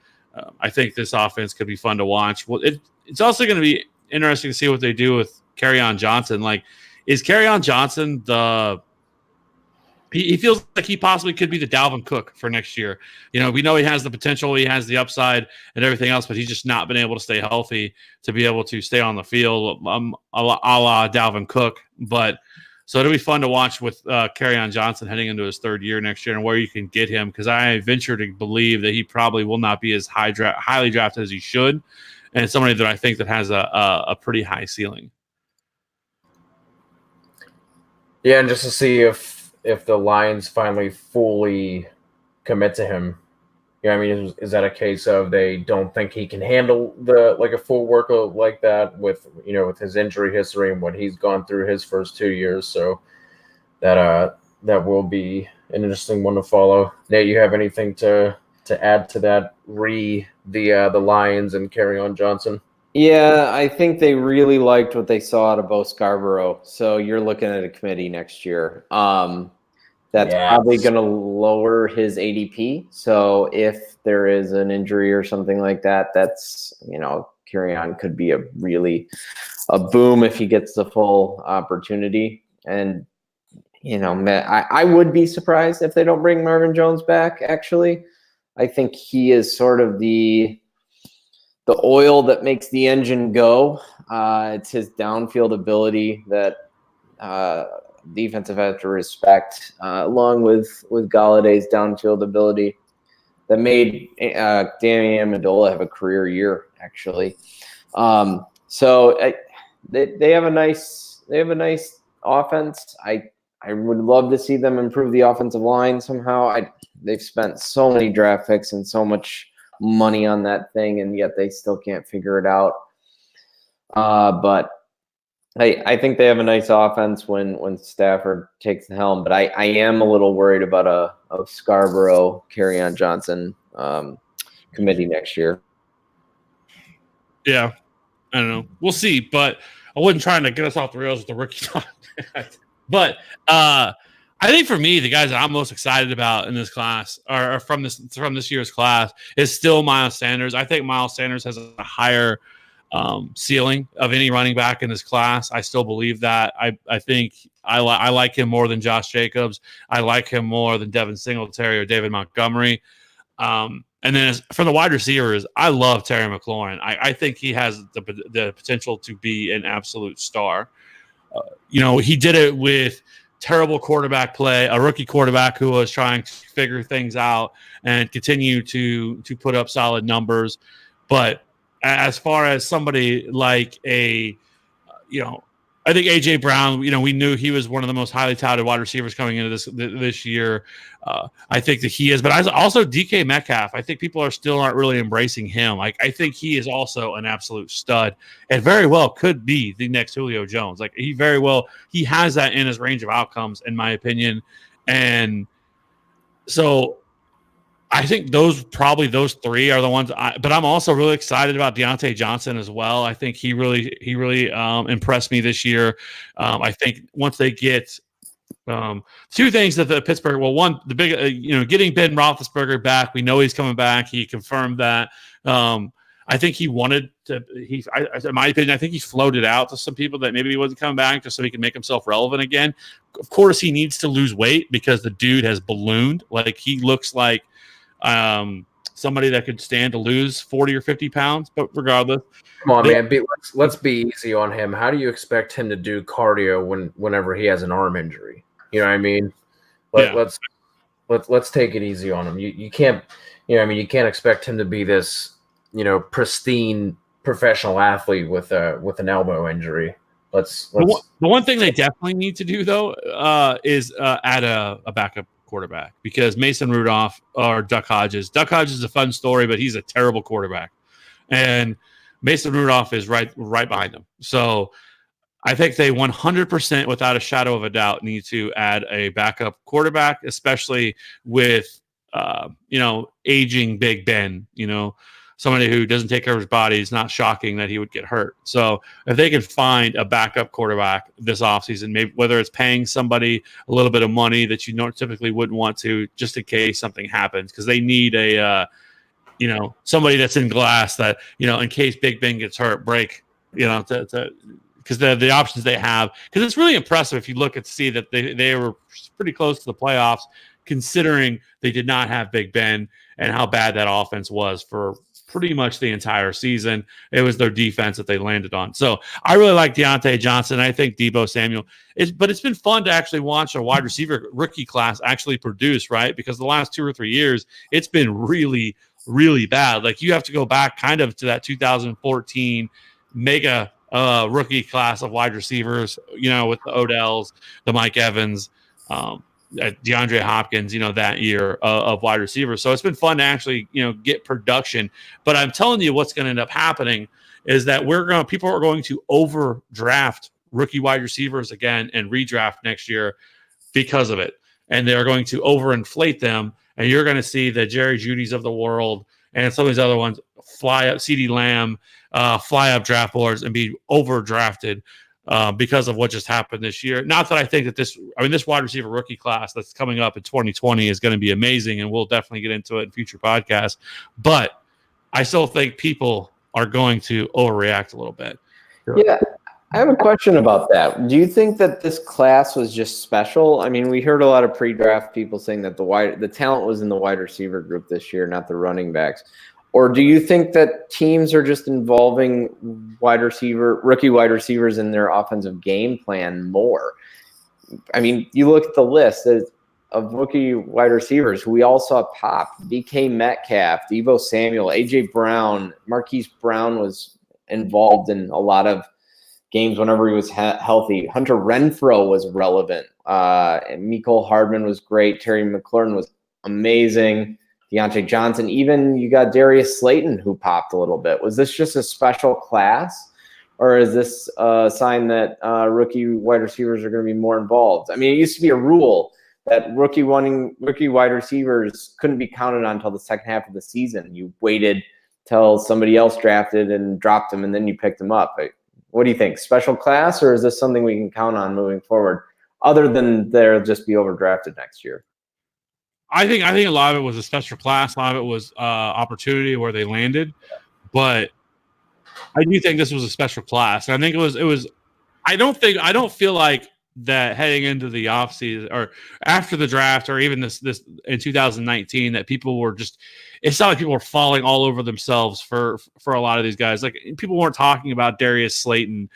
I think this offense could be fun to watch. Well, it's also going to be interesting to see what they do with Kerryon Johnson. Like, is Kerryon Johnson he feels like he possibly could be the Dalvin Cook for next year. We know he has the potential, he has the upside and everything else, but he's just not been able to stay healthy to be able to stay on the field, a la Dalvin Cook. But so it'll be fun to watch with Kerryon Johnson heading into his third year next year and where you can get him, because I venture to believe that he probably will not be as highly drafted as he should, and somebody that I think that has a pretty high ceiling. Yeah, and just to see if the Lions finally fully commit to him. Is that a case of they don't think he can handle a full workload like that with his injury history and what he's gone through his first 2 years? So that will be an interesting one to follow. Nate, you have anything to add to that the Lions and Kerryon Johnson? Yeah, I think they really liked what they saw out of Bo Scarborough. So you're looking at a committee next year. That's probably going to lower his ADP. So if there is an injury or something like that, that's, Kerryon could be a boom if he gets the full opportunity. And, I would be surprised if they don't bring Marvin Jones back, actually. I think he is sort of the oil that makes the engine go. It's his downfield ability that defensive have to respect, along with Galladay's downfield ability that made Danny Amendola have a career year, actually. So they have a nice offense. I would love to see them improve the offensive line somehow. They've spent so many draft picks and so much money on that thing, and yet they still can't figure it out. But I think they have a nice offense when Stafford takes the helm, but I am a little worried about a Scarborough, Kerryon Johnson committee next year. Yeah, I don't know. We'll see. But wasn't trying to get us off the rails with the rookie talk. But I think for me, the guys that I'm most excited about in this class or from this year's class is still Miles Sanders. I think Miles Sanders has a higher ceiling of any running back in this class. I still believe that. I think I like him more than Josh Jacobs. I like him more than Devin Singletary or David Montgomery. And then for the wide receivers, I love Terry McLaurin. I think he has the potential to be an absolute star. He did it with terrible quarterback play, a rookie quarterback who was trying to figure things out and continue to put up solid numbers. But as far as somebody like I think A.J. Brown, we knew he was one of the most highly touted wide receivers coming into this year. I think that he is, but also DK Metcalf. I think people aren't really embracing him. Like, I think he is also an absolute stud and very well could be the next Julio Jones. Like, he has that in his range of outcomes, in my opinion. And so I think those three are the ones. But I'm also really excited about Deontay Johnson as well. I think he really impressed me this year. I think once they get two things that the Pittsburgh. Well, one, the big getting Ben Roethlisberger back. We know he's coming back. He confirmed that. I think he wanted to. In my opinion, I think he floated out to some people that maybe he wasn't coming back just so he can make himself relevant again. Of course, he needs to lose weight because the dude has ballooned. Like, he looks like somebody that could stand to lose 40 or 50 pounds, but regardless. Come on, man. Let's be easy on him. How do you expect him to do cardio whenever he has an arm injury? You know what I mean? Let's take it easy on him. You can't, you can't expect him to be this, pristine professional athlete with an elbow injury. The one thing they definitely need to do though is add a backup quarterback, because Mason Rudolph or Duck Hodges is a fun story, but he's a terrible quarterback, and Mason Rudolph is right behind him. So I think they 100%, without a shadow of a doubt, need to add a backup quarterback, especially with aging Big Ben. Somebody who doesn't take care of his body. It's not shocking that he would get hurt. So if they can find a backup quarterback this offseason, maybe whether it's paying somebody a little bit of money that you typically wouldn't want to, just in case something happens, because they need somebody that's in glass that, in case Big Ben gets hurt, break, because the options they have, because it's really impressive if you look and see that they were pretty close to the playoffs, considering they did not have Big Ben and how bad that offense was for pretty much the entire season. It was their defense that they landed on. So I really like Deontay Johnson. I think Deebo Samuel. But it's been fun to actually watch a wide receiver rookie class actually produce, right? Because the last 2 or 3 years, it's been really, really bad. Like, you have to go back kind of to that 2014 mega rookie class of wide receivers, with the Odells, the Mike Evans, DeAndre Hopkins, that year of wide receivers. So it's been fun to actually, get production. But I'm telling you, what's going to end up happening is that people are going to overdraft rookie wide receivers again and redraft next year because of it. And they're going to overinflate them. And you're going to see the Jerry Judys of the world and some of these other ones fly up, CeeDee Lamb, fly up draft boards and be overdrafted because of what just happened this year. Not that I think that this wide receiver rookie class that's coming up in 2020 is going to be amazing, and we'll definitely get into it in future podcasts. But I still think people are going to overreact a little bit. Yeah, I have a question about that. Do you think that this class was just special? I mean, we heard a lot of pre-draft people saying that the talent was in the wide receiver group this year, not the running backs. Or do you think that teams are just involving rookie wide receivers in their offensive game plan more? I mean, you look at the list of rookie wide receivers who we all saw pop: DK Metcalf, Deebo Samuel, A.J. Brown. Marquise Brown was involved in a lot of games whenever he was healthy. Hunter Renfrow was relevant. And Mecole Hardman was great. Terry McLaurin was amazing. Deontay Johnson, even you got Darius Slayton who popped a little bit. Was this just a special class, or is this a sign that rookie wide receivers are going to be more involved? I mean, it used to be a rule that rookie wide receivers couldn't be counted on until the second half of the season. You waited till somebody else drafted and dropped them, and then you picked them up. What do you think? Special class, or is this something we can count on moving forward, other than they'll just be overdrafted next year? I think a lot of it was a special class. A lot of it was opportunity where they landed, but I do think this was a special class. And I think it was. I don't feel like that heading into the offseason or after the draft or even this in 2019 that people were just. It's not like people were falling all over themselves for a lot of these guys. Like people weren't talking about Darius Slayton,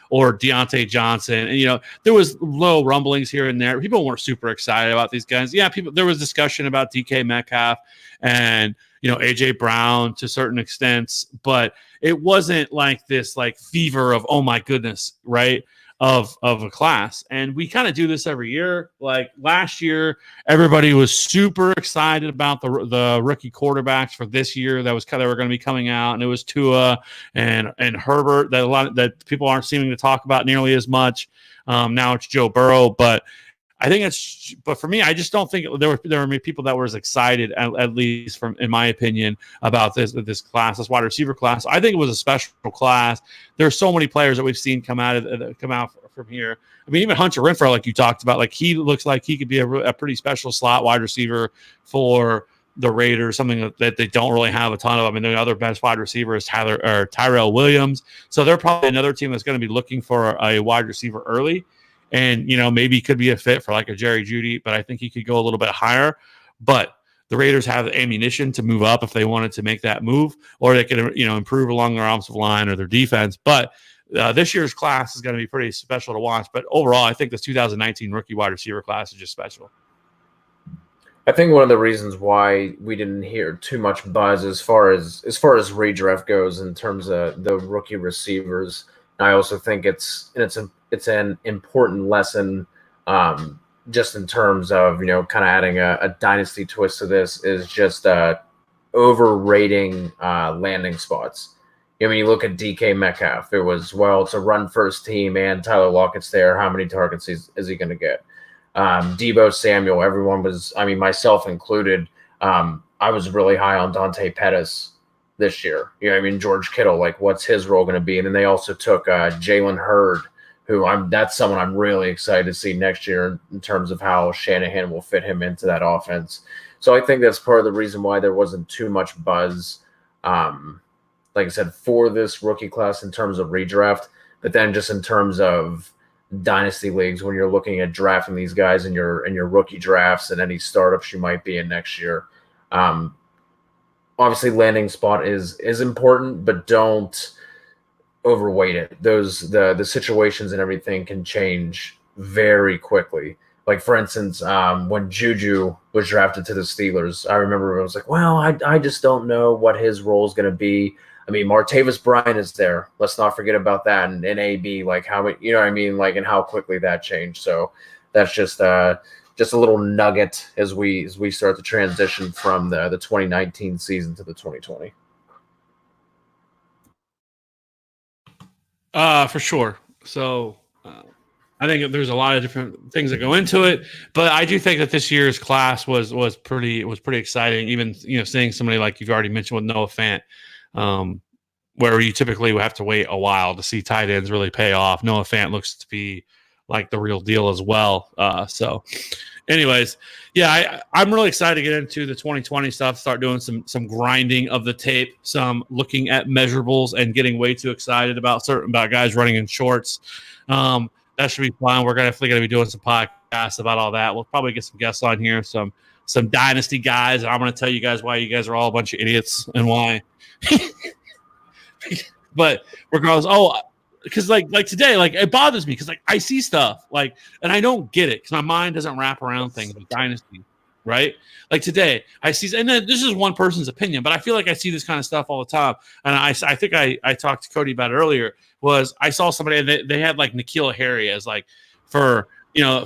or Deontay Johnson, and there was low rumblings here and there. People weren't super excited about these guys. Yeah, there was discussion about DK Metcalf and AJ Brown to certain extents, but it wasn't like this like fever of oh my goodness, right? Of a class. And we kind of do this every year. Like last year, everybody was super excited about the rookie quarterbacks for this year that were going to be coming out, and it was Tua and Herbert that people aren't seeming to talk about nearly as much. Now it's Joe Burrow, but for me, I just don't think there were people that were as excited, at least in my opinion, about this class, this wide receiver class. I think it was a special class. There are so many players that we've seen come out from here. I mean, even Hunter Renfrow, like you talked about, like he looks like he could be a pretty special slot wide receiver for the Raiders, something that they don't really have a ton of. I mean, the other best wide receiver is Tyrell Williams. So they're probably another team that's going to be looking for a wide receiver early. And, maybe he could be a fit for like a Jerry Jeudy, but I think he could go a little bit higher. But the Raiders have the ammunition to move up if they wanted to make that move, or they could, improve along their offensive line or their defense. But this year's class is going to be pretty special to watch. But overall, I think this 2019 rookie wide receiver class is just special. I think one of the reasons why we didn't hear too much buzz as far as redraft goes in terms of the rookie receivers, I also think it's an important lesson, just in terms of kind of adding a dynasty twist to this, is just overrating landing spots. I mean, you look at DK Metcalf. It was, it's a run first team, and Tyler Lockett's there. How many targets is he going to get? Deebo Samuel. Everyone was, myself included. I was really high on Dante Pettis this year. George Kittle. Like, what's his role going to be? And then they also took Jalen Hurd, that's someone I'm really excited to see next year in terms of how Shanahan will fit him into that offense. So I think that's part of the reason why there wasn't too much buzz, like I said, for this rookie class in terms of redraft, but then just in terms of dynasty leagues, when you're looking at drafting these guys in your rookie drafts and any startups you might be in next year. Obviously landing spot is important, but don't overweight it. The situations and everything can change very quickly. Like, for instance, when Juju was drafted to the Steelers, I remember I was like, I just don't know what his role is going to be. Martavis Bryant is there. Let's not forget about that. And AB, like how many, like, and how quickly that changed. So that's just a little nugget as we start to transition from the 2019 season to the 2020. For sure. So I think there's a lot of different things that go into it, but I do think that this year's class was pretty exciting. Even seeing somebody like you've already mentioned with Noah Fant, where you typically would have to wait a while to see tight ends really pay off. Noah Fant looks to be like the real deal as well. So anyways, yeah, I'm really excited to get into the 2020 stuff, start doing some grinding of the tape, some looking at measurables, and getting way too excited about guys running in shorts. That should be fun. We're definitely going to be doing some podcasts about all that. We'll probably get some guests on here, some dynasty guys, and I'm going to tell you guys why you guys are all a bunch of idiots and why. But regardless, because like today, like it bothers me because like I see stuff like, and I don't get it because my mind doesn't wrap around things with dynasty, right? Like today, I see, and then this is one person's opinion, but I feel like I see this kind of stuff all the time. And I think I talked to Cody about it earlier. Was I saw somebody and they had like N'Keal Harry as like for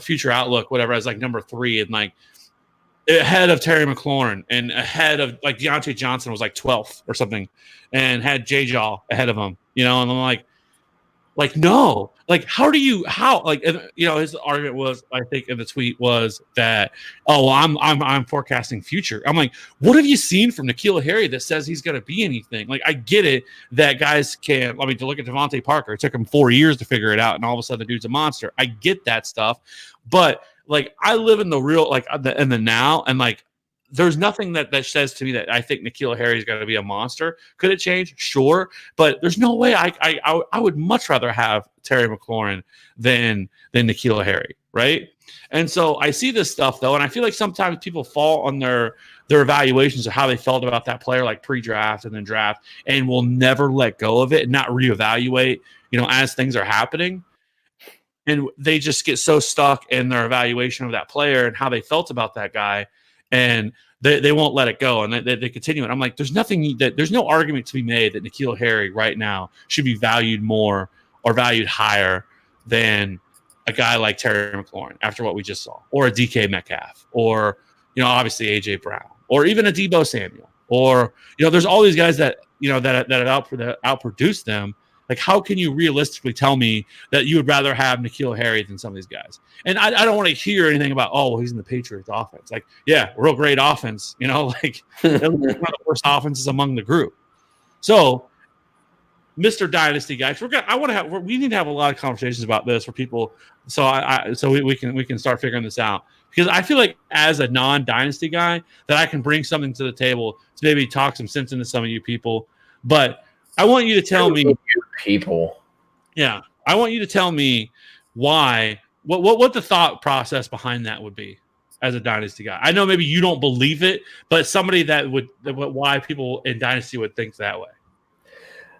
future outlook, whatever, as like number 3 and like ahead of Terry McLaurin and ahead of like Deontay Johnson was like 12th or something, and had J-Jaw ahead of him, and I'm like, Like, no, like, like, his argument was, I think in the tweet was that, oh, well, I'm forecasting future. I'm like, what have you seen from N'Keal Harry that says he's going to be anything? Like, I get it that guys to look at Devontae Parker, it took him 4 years to figure it out. And all of a sudden the dude's a monster. I get that stuff. But like, I live in the real, like in the now, and like, there's nothing that says to me that I think N'Keal Harry is going to be a monster. Could it change? Sure, but there's no way I would much rather have Terry McLaurin than N'Keal Harry, right? And so I see this stuff though, and I feel like sometimes people fall on their evaluations of how they felt about that player, like pre-draft and then draft, and will never let go of it and not reevaluate, as things are happening. And they just get so stuck in their evaluation of that player and how they felt about that guy. And they won't let it go, and they continue it. I'm like, there's no argument to be made that N'Keal Harry right now should be valued more or valued higher than a guy like Terry McLaurin after what we just saw, or a DK Metcalf, or obviously AJ Brown, or even a Deebo Samuel, or there's all these guys that that have outproduced them. Like, how can you realistically tell me that you would rather have N'Keal Harry than some of these guys? And I don't want to hear anything about, oh, well, he's in the Patriots offense. Like, yeah, real great offense, like one of the worst offenses among the group. So, Mr. Dynasty guys, we need to have a lot of conversations about this for people. So we can start figuring this out, because I feel like as a non-dynasty guy that I can bring something to the table to maybe talk some sense into some of you people, but I want you to tell me, people. Yeah, I want you to tell me why, what the thought process behind that would be as a dynasty guy. I know maybe you don't believe it, but somebody why people in dynasty would think that way.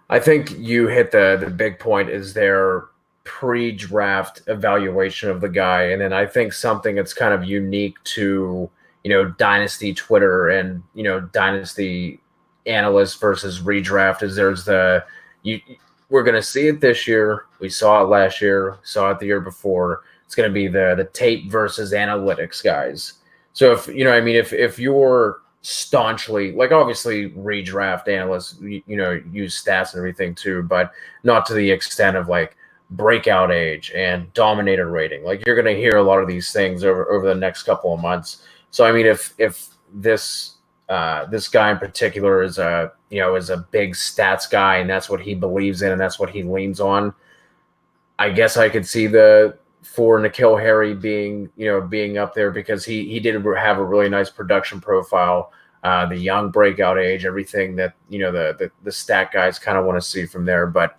I think you hit the big point is their pre-draft evaluation of the guy, and then I think something that's kind of unique to dynasty Twitter and dynasty analysts versus redraft is we're going to see it this year. We saw it last year, saw it the year before. It's going to be the tape versus analytics guys. So if you're staunchly, like, obviously redraft analysts, use stats and everything too, but not to the extent of like breakout age and dominator rating. Like, you're going to hear a lot of these things over the next couple of months. So, I mean, if this guy in particular is a big stats guy, and that's what he believes in, and that's what he leans on, I guess I could see for N'Keal Harry being up there, because he did have a really nice production profile, the young breakout age, everything that the stat guys kind of want to see from there. But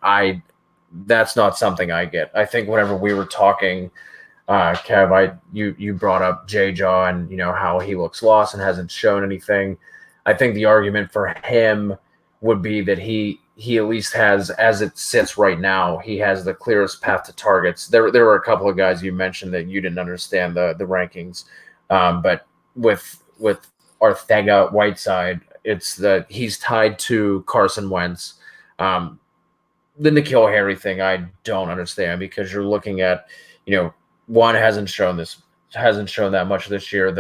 that's not something I get. I think whenever we were talking, Kev, you brought up J-Jaw and how he looks lost and hasn't shown anything. I think the argument for him would be that he at least has, as it sits right now, he has the clearest path to targets. There were a couple of guys you mentioned that you didn't understand the rankings, but with Arthega Whiteside, it's that he's tied to Carson Wentz. The N'Keal Harry thing I don't understand, because you're looking at one hasn't shown that much this year.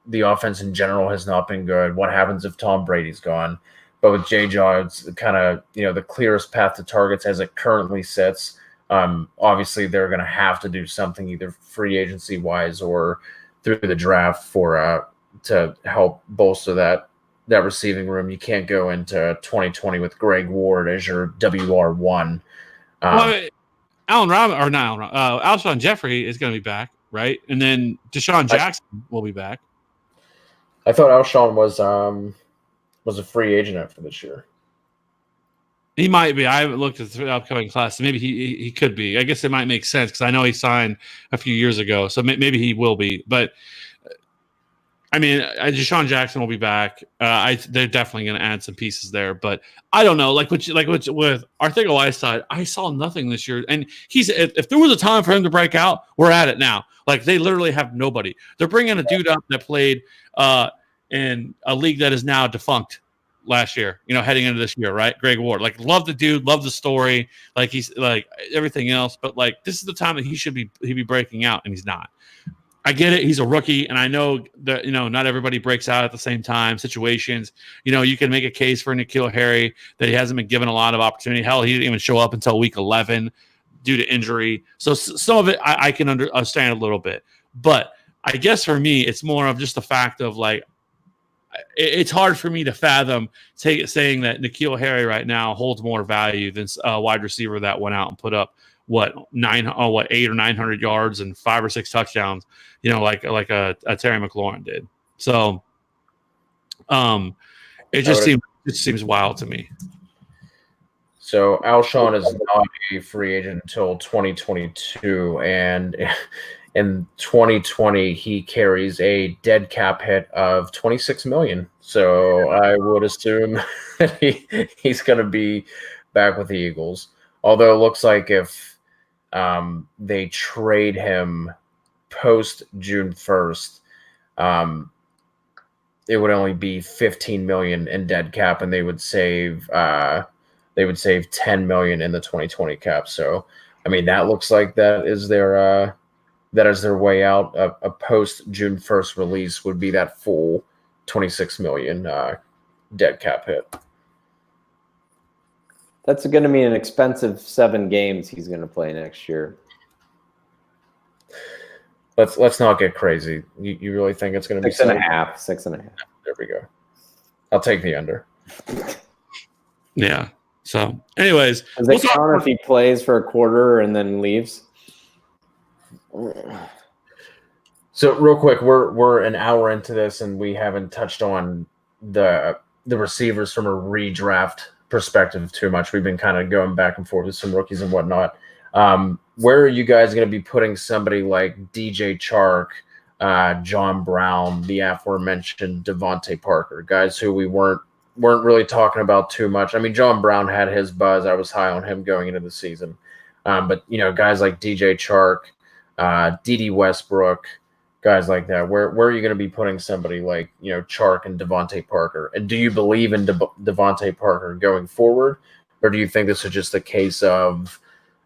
The offense in general has not been good. What happens if Tom Brady's gone? But with J-Jaw, it's kind of the clearest path to targets as it currently sits. Obviously, they're going to have to do something either free agency wise or through the draft to help bolster that receiving room. You can't go into 2020 with Greg Ward as your WR1. Alshon Jeffrey is going to be back, right? And then Deshaun Jackson will be back. I thought Alshon was a free agent after this year. He might be. I haven't looked at the upcoming class. So maybe he could be. I guess it might make sense, because I know he signed a few years ago. So maybe he will be. But I mean, Deshaun Jackson will be back. They're definitely going to add some pieces there, but I don't know. Like with Arthega Whiteside, I saw nothing this year, and if there was a time for him to break out, we're at it now. Like, they literally have nobody. They're bringing a dude up that played in a league that is now defunct last year. Heading into this year, right? Greg Ward. Like, love the dude, love the story. Like, he's like everything else, but like, this is the time that he'd be breaking out, and he's not. I get it. He's a rookie, and I know that not everybody breaks out at the same time. Situations, you can make a case for N'Keal Harry that he hasn't been given a lot of opportunity. Hell, he didn't even show up until week 11. due to injury. So some of it I can understand a little bit. But I guess for me, it's more of just the fact of like, it's hard for me to fathom saying that N'Keal Harry right now holds more value than a wide receiver that went out and put up 800 or 900 yards and 5 or 6 touchdowns, like a Terry McLaurin did. So, it just seems wild to me. So Alshon is not a free agent until 2022, and in 2020 he carries a dead cap hit of $26 million. So I would assume that he's going to be back with the Eagles. Although it looks like if they trade him post June 1st, it would only be $15 million in dead cap, and they would save $10 million in the 2020 cap. So, I mean, that looks like that is their way out. A post June 1st release would be that full $26 million dead cap hit. That's going to be an expensive 7 games he's going to play next year. Let's not get crazy. You really think it's going to be 6.5? 6.5. There we go. I'll take the under. Yeah. So, anyways, does it count if he plays for a quarter and then leaves? So, real quick, we're an hour into this, and we haven't touched on the receivers from a redraft perspective too much. We've been kind of going back and forth with some rookies and whatnot. Where are you guys going to be putting somebody like DJ Chark, John Brown, the aforementioned Devontae Parker, guys who we weren't really talking about too much? I mean, John Brown had his buzz. I was high on him going into the season. But, guys like DJ Chark, D.D. Westbrook, guys like that, where are you going to be putting somebody like, Chark and Devontae Parker? And do you believe in Devontae Parker going forward? Or do you think this is just a case of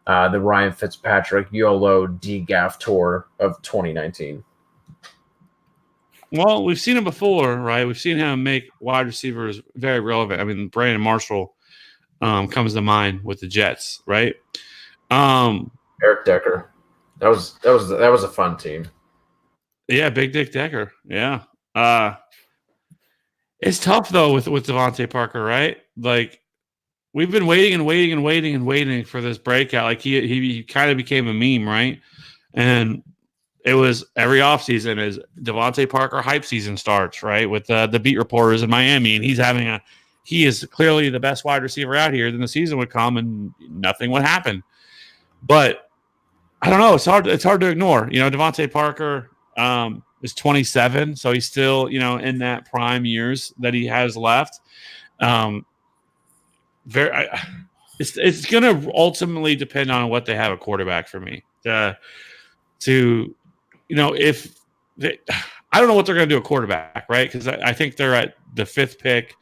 the Ryan Fitzpatrick YOLO DGAF tour of 2019? Well, we've seen him before, right? We've seen him make wide receivers very relevant. I mean, Brandon Marshall comes to mind with the Jets, right? Eric Decker. That was a fun team. Yeah, Big Dick Decker. Yeah. It's tough though with Devontae Parker, right? Like, we've been waiting for this breakout. Like he kind of became a meme, right? And it was every offseason as Devontae Parker hype season starts, right? With the beat reporters in Miami, and he is clearly the best wide receiver out here. Then the season would come and nothing would happen. But I don't know. It's hard to ignore. Devontae Parker is 27, so he's still, in that prime years that he has left. It's going to ultimately depend on what they have a quarterback for me. If I don't know what they're going to do a quarterback, right? Because I think they're at the 5th pick.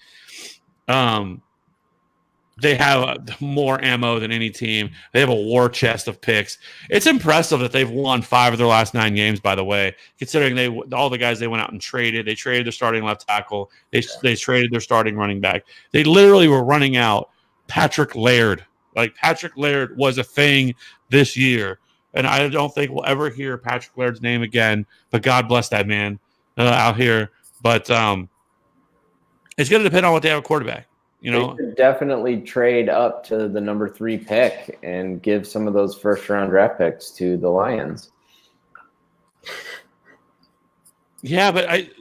They have more ammo than any team. They have a war chest of picks. It's impressive that they've won 5 of their last 9 games, by the way, considering all the guys they went out and traded. They traded their starting left tackle. They traded their starting running back. They literally were running out Patrick Laird. Like, Patrick Laird was a thing this year. And I don't think we'll ever hear Patrick Laird's name again, but God bless that man out here. But it's going to depend on what they have a quarterback. They could definitely trade up to the number 3 pick and give some of those first-round draft picks to the Lions. Yeah, but it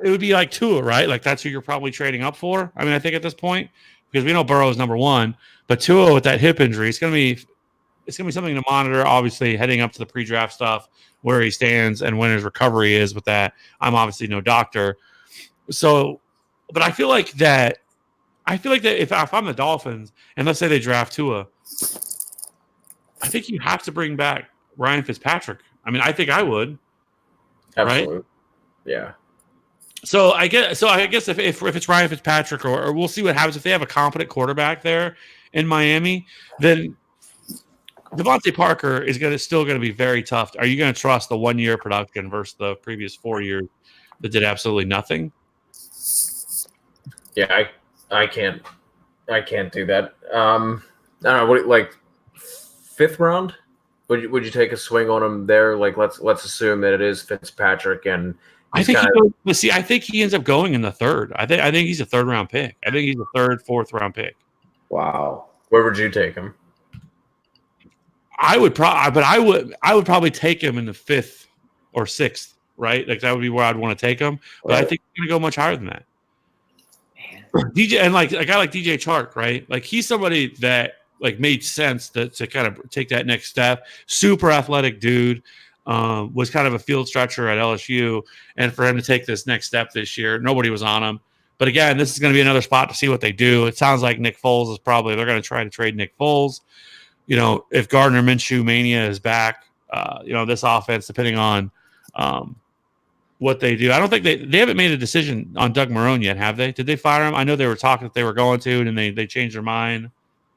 would be like Tua, right? Like, that's who you're probably trading up for. I mean, I think at this point, because we know Burrow is number 1, but Tua with that hip injury, it's going to be something to monitor. Obviously, heading up to the pre-draft stuff, where he stands and when his recovery is with that. I'm obviously no doctor, so, but I feel like that if I'm the Dolphins and let's say they draft Tua, I think you have to bring back Ryan Fitzpatrick. I mean, I think I would. Absolutely. Right? Yeah. So I guess if it's Ryan Fitzpatrick or we'll see what happens if they have a competent quarterback there in Miami, then Devontae Parker is still going to be very tough. Are you going to trust the 1-year production versus the previous 4 years that did absolutely nothing? Yeah, I can't do that. I don't know. What, like fifth round? Would you take a swing on him there? Like let's assume that it is Fitzpatrick and I think I think he ends up going in the third. I think he's a third round pick. I think he's a third, fourth round pick. Wow. Where would you take him? I would probably take him in the fifth or sixth, right? Like that would be where I'd want to take him. But Right. I think he's gonna go much higher than that. DJ and like a guy like DJ Chark, right? Like he's somebody that like made sense to kind of take that next step. Super athletic dude, was kind of a field stretcher at LSU, and for him to take this next step this year, nobody was on him. But again, this is going to be another spot to see what they do. It sounds like Nick Foles is probably they're going to try to trade Nick Foles. You know, if Gardner Minshew mania is back, you know, this offense, depending on what they do. I don't think they haven't made a decision on Doug Marrone yet, have they? Did they fire him? I know they were talking that they were going to, and then they changed their mind.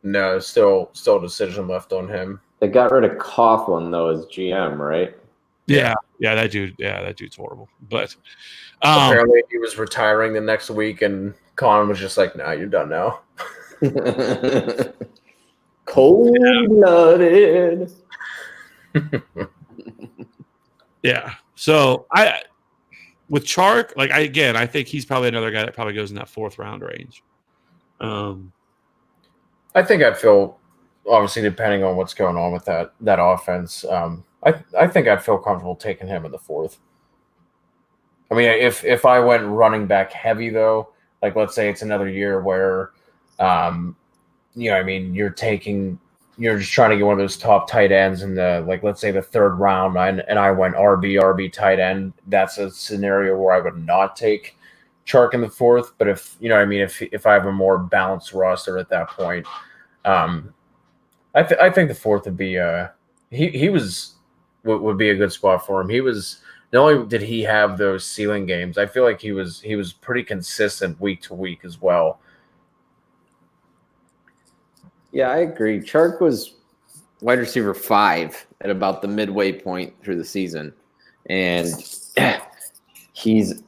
No, still a decision left on him. They got rid of Coughlin though as GM, right? Yeah, that dude's horrible. But apparently he was retiring the next week, and Colin was just like, "Nah, you're done now." Cold-blooded. yeah. So with Chark, I think he's probably another guy that probably goes in that fourth round range. I think I'd feel, obviously, depending on what's going on with that offense, I think I'd feel comfortable taking him in the fourth. I mean, if I went running back heavy, though, like let's say it's another year where, you know, I mean, you're just trying to get one of those top tight ends in the, like, let's say the third round, and I went RB tight end, that's a scenario where I would not take Chark in the fourth. But if, you know, I mean, if I have a more balanced roster at that point, I think the fourth would be would be a good spot for him. He was, not only did he have those ceiling games, I feel like he was pretty consistent week to week as well. Yeah, I agree. Chark was wide receiver 5 at about the midway point through the season. And he's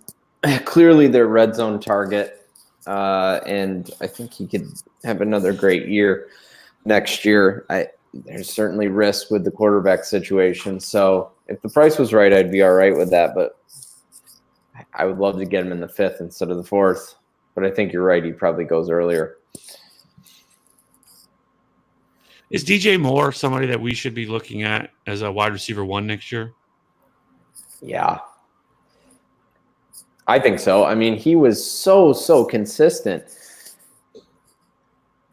clearly their red zone target. And I think he could have another great year next year. There's certainly risk with the quarterback situation. So if the price was right, I'd be all right with that. But I would love to get him in the fifth instead of the fourth. But I think you're right. He probably goes earlier. Is DJ Moore somebody that we should be looking at as a wide receiver 1 next year? Yeah. I think so. I mean, he was so consistent.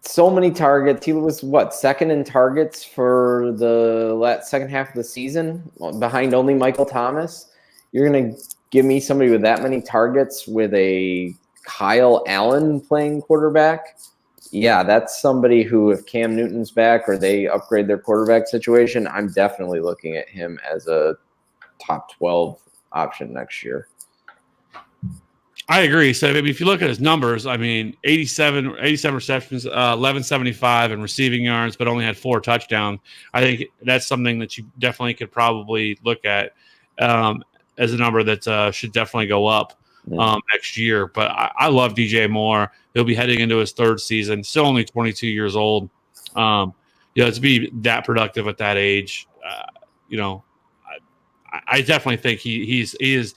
So many targets. He was, second in targets for the second half of the season, behind only Michael Thomas. You're going to give me somebody with that many targets with a Kyle Allen playing quarterback? Yeah, that's somebody who, if Cam Newton's back or they upgrade their quarterback situation, I'm definitely looking at him as a top 12 option next year. I agree. So if you look at his numbers, I mean, 87 receptions, 1175 and receiving yards, but only had 4 touchdowns. I think that's something that you definitely could probably look at as a number that should definitely go up next year. But I love DJ Moore. He'll be heading into his 3rd season, still only 22 years old. To be that productive at that age, I definitely think he is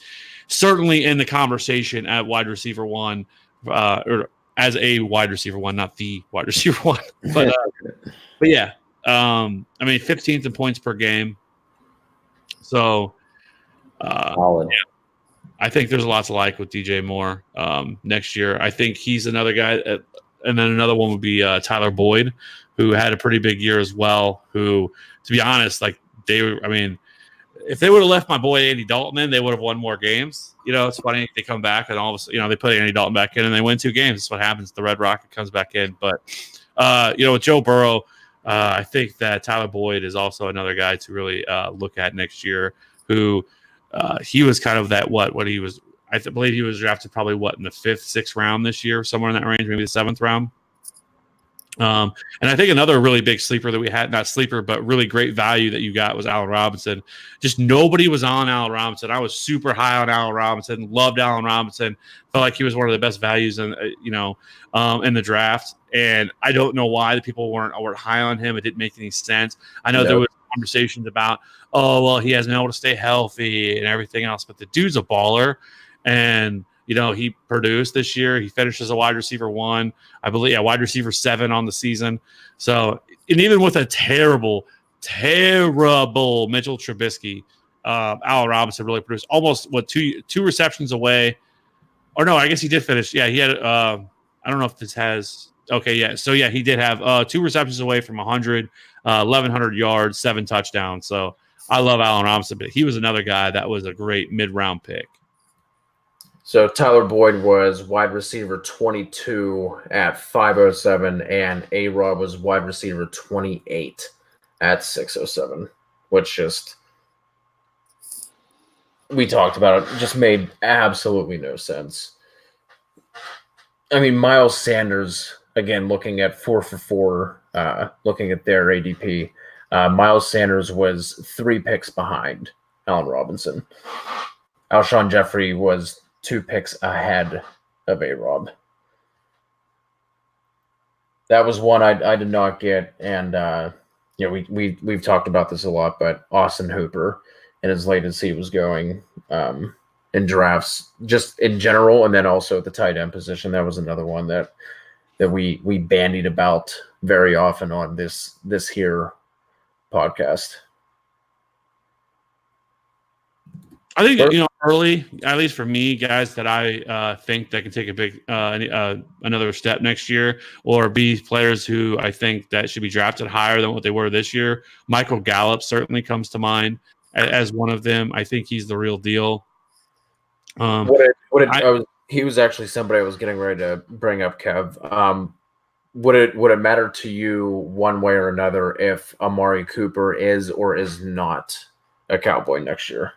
certainly in the conversation at wide receiver 1, or as a wide receiver 1, not the wide receiver 1. But yeah, I mean, 15th in points per game. So, Solid. Yeah, I think there's lots to like with DJ Moore next year. I think he's another guy, and then another one would be Tyler Boyd, who had a pretty big year as well. Who, to be honest, if they would have left my boy Andy Dalton in, they would have won more games. You know, it's funny, they come back and all of a sudden, they put Andy Dalton back in and they win 2 games. That's what happens. The Red Rocket comes back in. But, with Joe Burrow, I think that Tyler Boyd is also another guy to really look at next year, who he was kind of that what he was. I believe he was drafted probably in the 5th, 6th round this year, somewhere in that range, maybe the 7th round. And I think another really big sleeper that we had, not sleeper, but really great value that you got was Allen Robinson. Just nobody was on Allen Robinson. I was super high on Allen Robinson, loved Allen Robinson, felt like he was one of the best values in the draft. And I don't know why the people weren't high on him. It didn't make any sense. I know there was conversations about, oh, well, he hasn't been able to stay healthy and everything else, but the dude's a baller. And he produced this year. He finished as a wide receiver 1, I believe, wide receiver 7 on the season. So, and even with a terrible Mitchell Trubisky, Allen Robinson really produced almost two receptions away. Or no, I guess he did finish. Yeah, he had. I don't know if this has. Okay, yeah. So yeah, he did have 2 receptions away from 100, 1,100 yards, 7 touchdowns. So I love Allen Robinson, but he was another guy that was a great mid-round pick. So Tyler Boyd was wide receiver 22 at 507, and A-Rob was wide receiver 28 at 607, which we talked about it, just made absolutely no sense. I mean, Miles Sanders, again, looking at 4 for 4, looking at their ADP, Miles Sanders was 3 picks behind Allen Robinson. Alshon Jeffrey was 2 picks ahead of A-Rob. That was one I did not get, and we've talked about this a lot, but Austin Hooper and as late as he was going in drafts, just in general, and then also at the tight end position, that was another one that we bandied about very often on this here podcast. I think early, at least for me, guys that I think that can take a big another step next year, or be players who I think that should be drafted higher than what they were this year. Michael Gallup certainly comes to mind as one of them. I think he's the real deal. He was actually somebody I was getting ready to bring up, Kev. Would it matter to you one way or another if Amari Cooper is or is not a Cowboy next year?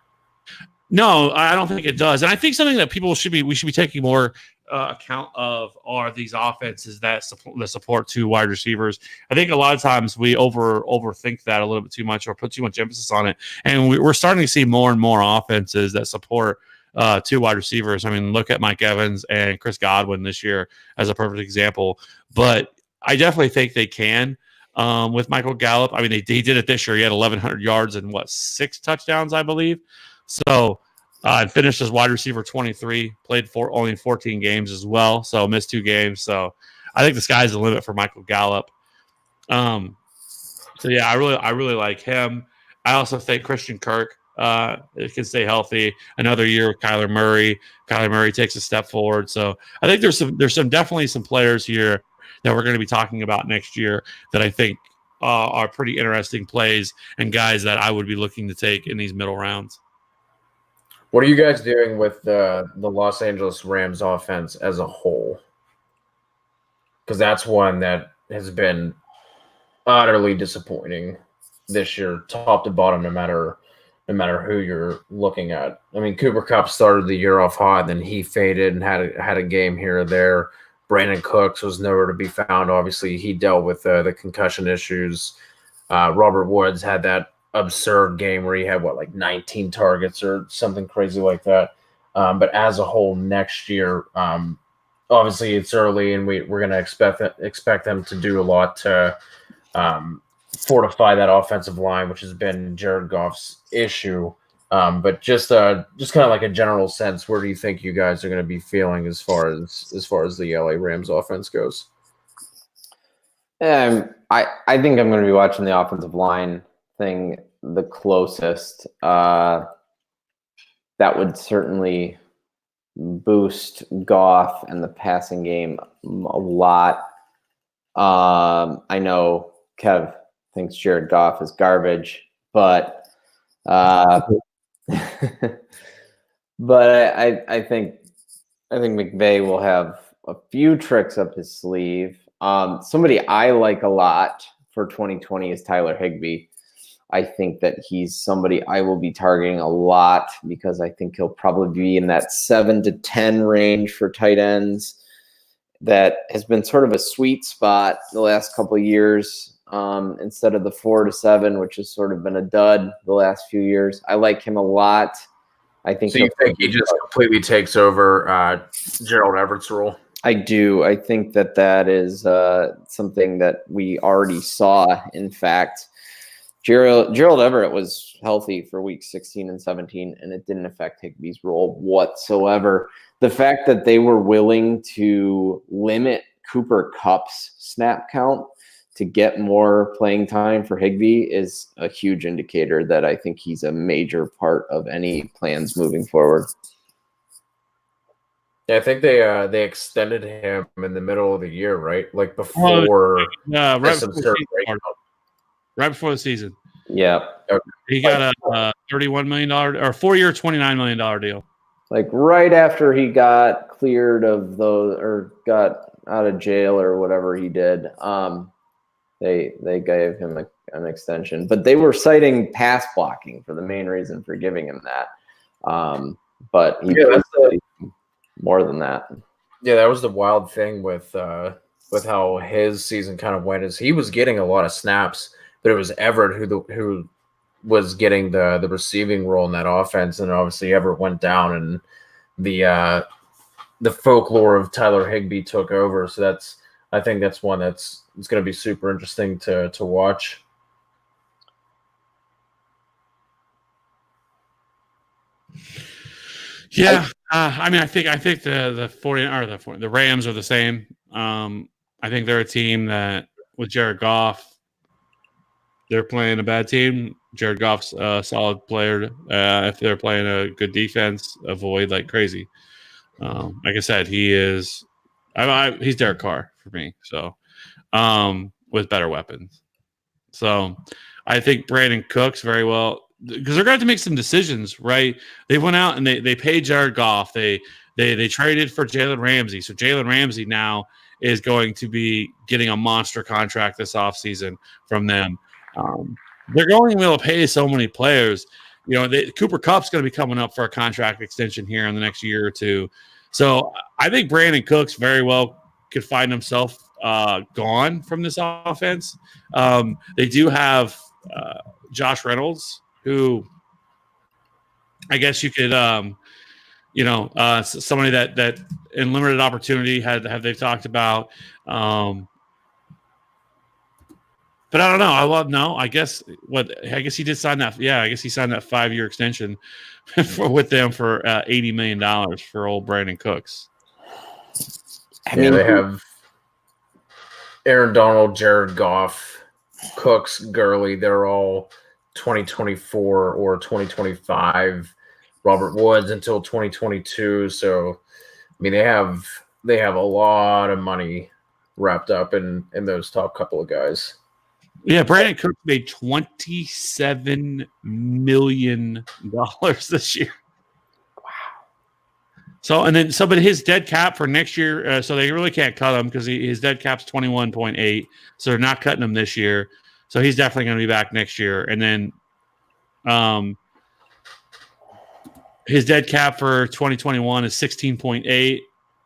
No, I don't think it does. And I think something that we should be taking more account of are these offenses that support 2 wide receivers. I think a lot of times we overthink that a little bit too much or put too much emphasis on it. And we're starting to see more and more offenses that support 2 wide receivers. I mean, look at Mike Evans and Chris Godwin this year as a perfect example. But I definitely think they can with Michael Gallup. I mean, he did it this year. He had 1,100 yards and 6 touchdowns, I believe. So finished as wide receiver 23, played for only 14 games as well, so missed 2 games. So I think the sky's the limit for Michael Gallup. So yeah, I really like him. I also think Christian Kirk can stay healthy another year with Kyler Murray. Kyler Murray takes a step forward. So I think there's definitely some players here that we're going to be talking about next year that I think are pretty interesting plays and guys that I would be looking to take in these middle rounds. What are you guys doing with the Los Angeles Rams offense as a whole? Because that's one that has been utterly disappointing this year, top to bottom, no matter who you're looking at. I mean, Cooper Kupp started the year off hot, then he faded and had a game here or there. Brandon Cooks was nowhere to be found. Obviously, he dealt with the concussion issues. Robert Woods had that absurd game where he had 19 targets or something crazy like that. But as a whole, next year, obviously it's early, and we're going to expect them to do a lot to fortify that offensive line, which has been Jared Goff's issue. But just kind of like a general sense, where do you think you guys are going to be feeling as far as the LA Rams offense goes? I think I'm going to be watching the offensive line thing the closest. That would certainly boost Goff and the passing game a lot. I know Kev thinks Jared Goff is garbage, but but I think McVay will have a few tricks up his sleeve. Somebody I like a lot for 2020 is Tyler Higbee. I think that he's somebody I will be targeting a lot because I think he'll probably be in that 7 to 10 range for tight ends. that has been sort of a sweet spot the last couple of years, instead of the 4 to 7, which has sort of been a dud the last few years. I like him a lot. I think. So you think he just completely takes over Gerald Everett's role? I do. I think that is something that we already saw. In fact, Gerald Everett was healthy for weeks 16 and 17, and it didn't affect Higbee's role whatsoever. The fact that they were willing to limit Cooper Kupp's snap count to get more playing time for Higbee is a huge indicator that I think he's a major part of any plans moving forward. Yeah, I think they extended him in the middle of the year, right? Like before right before the season. Yeah. Okay. He got a $31 million or 4-year, $29 million deal. Like right after he got cleared of those or got out of jail or whatever he did, they gave him an extension. But they were citing pass blocking for the main reason for giving him that. But he more than that. Yeah, that was the wild thing with how his season kind of went. Is he was getting a lot of snaps, but it was Everett who was getting the receiving role in that offense, and obviously Everett went down, and the folklore of Tyler Higbee took over. So I think that's one it's going to be super interesting to watch. Yeah, I mean, I think the Rams are the same. I think they're a team that with Jared Goff, they're playing a bad team. Jared Goff's a solid player. If they're playing a good defense, avoid like crazy. Like I said, he's Derek Carr for me. So with better weapons. So I think Brandon Cooks very well. Because they're going to have to make some decisions, right? They went out and they paid Jared Goff. They traded for Jalen Ramsey. So Jalen Ramsey now is going to be getting a monster contract this offseason from them. They're going to be able to pay so many players. You know, Cooper Kupp's going to be coming up for a contract extension here in the next year or two. So I think Brandon Cooks very well could find himself gone from this offense. They do have Josh Reynolds, who I guess you could, somebody that in limited opportunity have they talked about. But I don't know. I guess he did sign that. Yeah, I guess he signed that 5-year extension with them for $80 million for old Brandon Cooks. I mean, they have Aaron Donald, Jared Goff, Cooks, Gurley. They're all 2024 or 2025. Robert Woods until 2022. So, I mean, they have a lot of money wrapped up in those top couple of guys. Yeah, Brandon Cooks made $27 million this year. Wow. But his dead cap for next year, so they really can't cut him because his dead cap's 21.8. So they're not cutting him this year. So he's definitely going to be back next year. And then his dead cap for 2021 is 16.8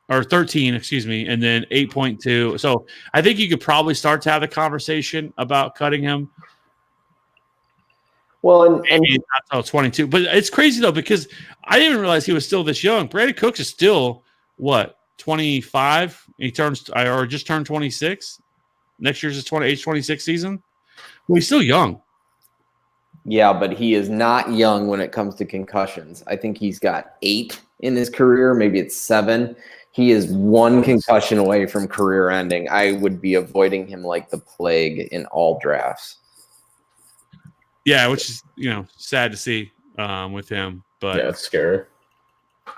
or 13, excuse me, and then 8.2. So I think you could probably start to have the conversation about cutting him. Well, and maybe not until 22. But it's crazy, though, because I didn't even realize he was still this young. Brandon Cooks is still, 25? He just turned 26. Next year's his age 26 season. Well, he's still young. Yeah, but he is not young when it comes to concussions. I think he's got 8 in his career. Maybe it's 7. He is 1 concussion away from career ending. I would be avoiding him like the plague in all drafts. Yeah, which is, sad to see with him. But yeah, it's scary.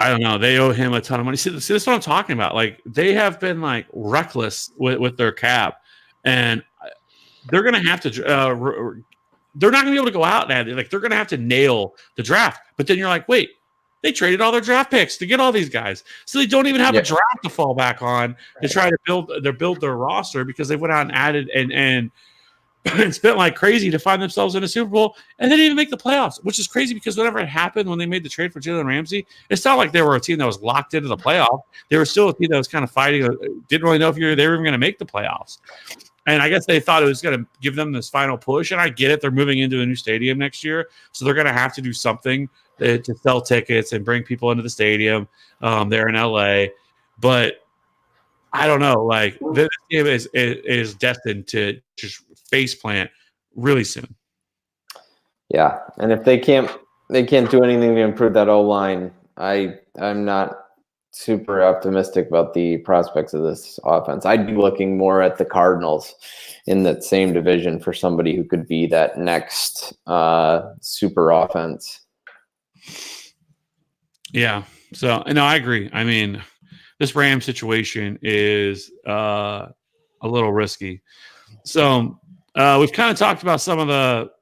I don't know. They owe him a ton of money. See, this is what I'm talking about. Like, they have been, reckless with their cap. And they're going to have to they're not going to be able to go out and they're going to have to nail the draft. But then you're like, wait, they traded all their draft picks to get all these guys. So they don't even have a draft to fall back on to try to build their roster because they went out and added and and spent like crazy to find themselves in a Super Bowl, and they didn't even make the playoffs, which is crazy because whenever it happened when they made the trade for Jalen Ramsey, it's not like they were a team that was locked into the playoff. They were still a team that was kind of fighting, didn't really know if they were even going to make the playoffs. And I guess they thought it was going to give them this final push. And I get it. They're moving into a new stadium next year. So they're going to have to do something to sell tickets and bring people into the stadium there in LA. But I don't know. Like, this game is destined to just face plant really soon. Yeah. And if they can't do anything to improve that O-line, I'm not super optimistic about the prospects of this offense. I'd be looking more at the Cardinals in that same division for somebody who could be that next super offense. Yeah. So, no, I agree. I mean, this Ram situation is a little risky. So we've kind of talked about some of the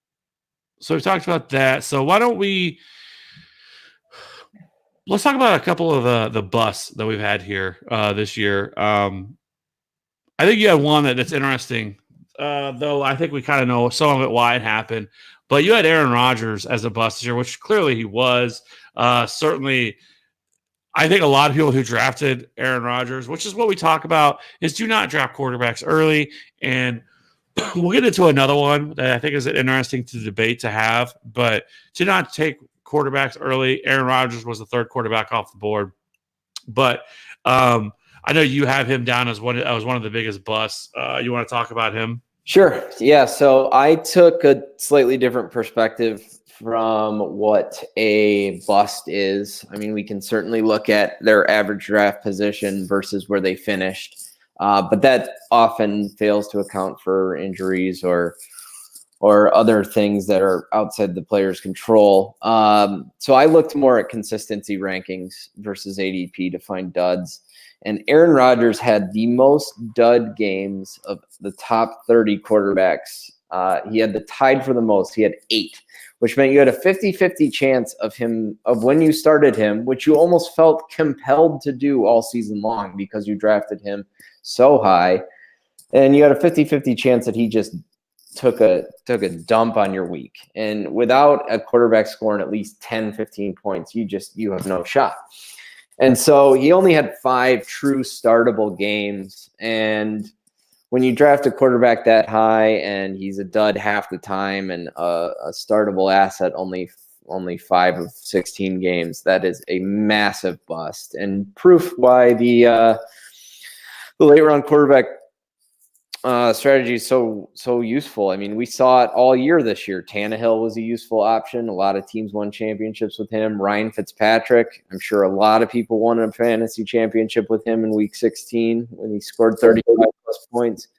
– so we've talked about that. So why don't we – let's talk about a couple of the busts that we've had here this year. I think you had one that's interesting, though I think we kind of know some of it, why it happened. But you had Aaron Rodgers as a bust this year, which clearly he was. Certainly – I think a lot of people who drafted Aaron Rodgers, which is what we talk about, is do not draft quarterbacks early. And we'll get into another one that I think is interesting to debate to have, but to not take quarterbacks early. Aaron Rodgers was the third quarterback off the board. But I know you have him down as one of the biggest busts. You want to talk about him? Sure. Yeah. So I took a slightly different perspective from what a bust is. I mean, we can certainly look at their average draft position versus where they finished, but that often fails to account for injuries or other things that are outside the player's control. So I looked more at consistency rankings versus ADP to find duds. And Aaron Rodgers had the most dud games of the top 30 quarterbacks. He had the tied for the most. He had 8. Which meant you had a 50-50 chance of when you started him, which you almost felt compelled to do all season long because you drafted him so high. And you had a 50-50 chance that he just took a dump on your week. And without a quarterback scoring at least 10, 15 points, you have no shot. And so he only had 5 true startable games. And when you draft a quarterback that high and he's a dud half the time and a startable asset only 5 of 16 games, that is a massive bust and proof why the late round quarterback strategy is so useful. I mean, we saw it all year this year. Tannehill was a useful option. A lot of teams won championships with him. Ryan Fitzpatrick, I'm sure a lot of people won a fantasy championship with him in week 16 when he scored 35 plus points.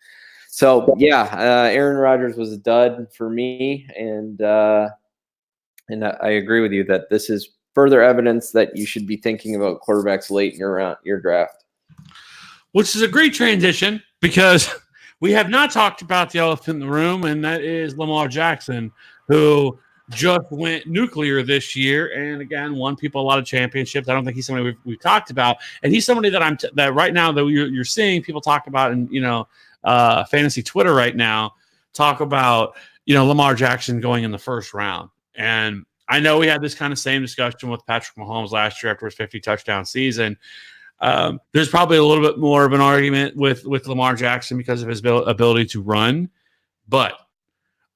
So yeah, Aaron Rodgers was a dud for me, and I agree with you that this is further evidence that you should be thinking about quarterbacks late in your draft. Which is a great transition because we have not talked about the elephant in the room, and that is Lamar Jackson, who just went nuclear this year and again won people a lot of championships. I don't think he's somebody we've talked about, and he's somebody that that right now that you're seeing people talk about in fantasy Twitter right now talk about Lamar Jackson going in the first round. And I know we had this kind of same discussion with Patrick Mahomes last year after his 50 touchdown season. There's probably a little bit more of an argument with Lamar Jackson because of his ability to run, but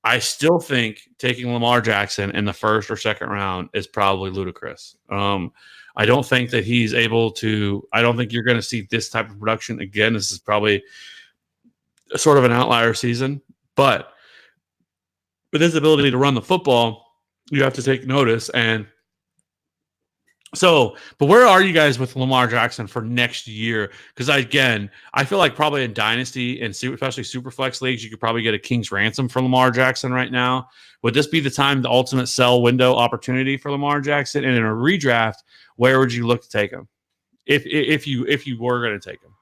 I still think taking Lamar Jackson in the first or second round is probably ludicrous. I don't think that he's able to. I don't think you're going to see this type of production again. This is probably sort of an outlier season, but with his ability to run the football, you have to take notice. And so, but where are you guys with Lamar Jackson for next year? Because I feel like probably in Dynasty and especially Superflex leagues, you could probably get a king's ransom for Lamar Jackson right now. Would this be the time, the ultimate sell window opportunity for Lamar Jackson? And in a redraft, where would you look to take him if you were going to take him?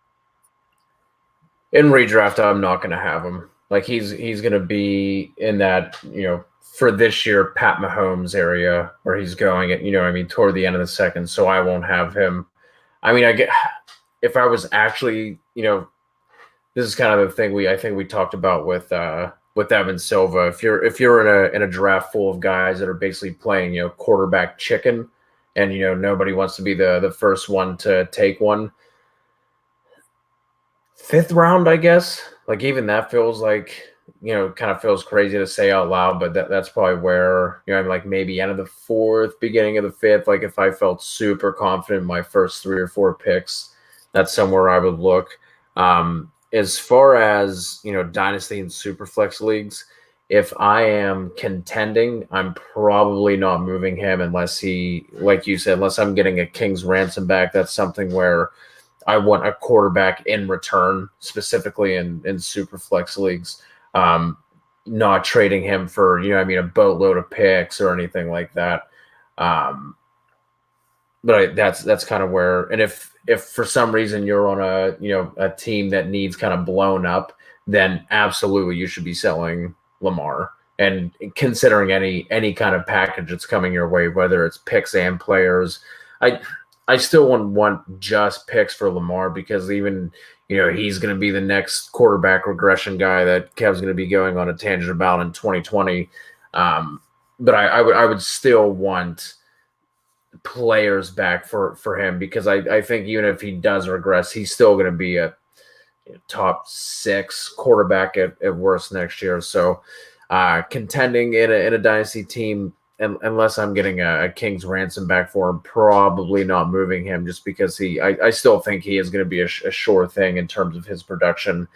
In redraft, I'm not going to have him. Like he's going to be in that for this year, Pat Mahomes area where he's going at, toward the end of the second. So I won't have him. I mean, if I was actually, this is kind of the thing I think we talked about with Evan Silva. If you're in a draft full of guys that are basically playing, quarterback chicken, and nobody wants to be the first one to take one. 5th round, I guess. Like even that feels like kind of feels crazy to say out loud, but that's probably where I'm like maybe end of the 4th, beginning of the 5th. Like if I felt super confident in my first 3 or 4 picks, that's somewhere I would look. As far as dynasty and superflex leagues, if I am contending, I'm probably not moving him unless he, like you said, unless I'm getting a king's ransom back. That's something where I want a quarterback in return, specifically in superflex leagues. Not trading him for a boatload of picks or anything like that. But that's kind of where, and if for some reason you're on a team that needs kind of blown up, then absolutely you should be selling Lamar and considering any kind of package that's coming your way, whether it's picks and players. I still wouldn't want just picks for Lamar because even he's going to be the next quarterback regression guy that Kev's going to be going on a tangent about in 2020. But I would still want players back for him because I think even if he does regress, he's still going to be a top 6 quarterback at worst next year. So contending in a dynasty team, unless I'm getting a king's ransom back for him, probably not moving him just because I still think he is going to be a sure thing in terms of his production.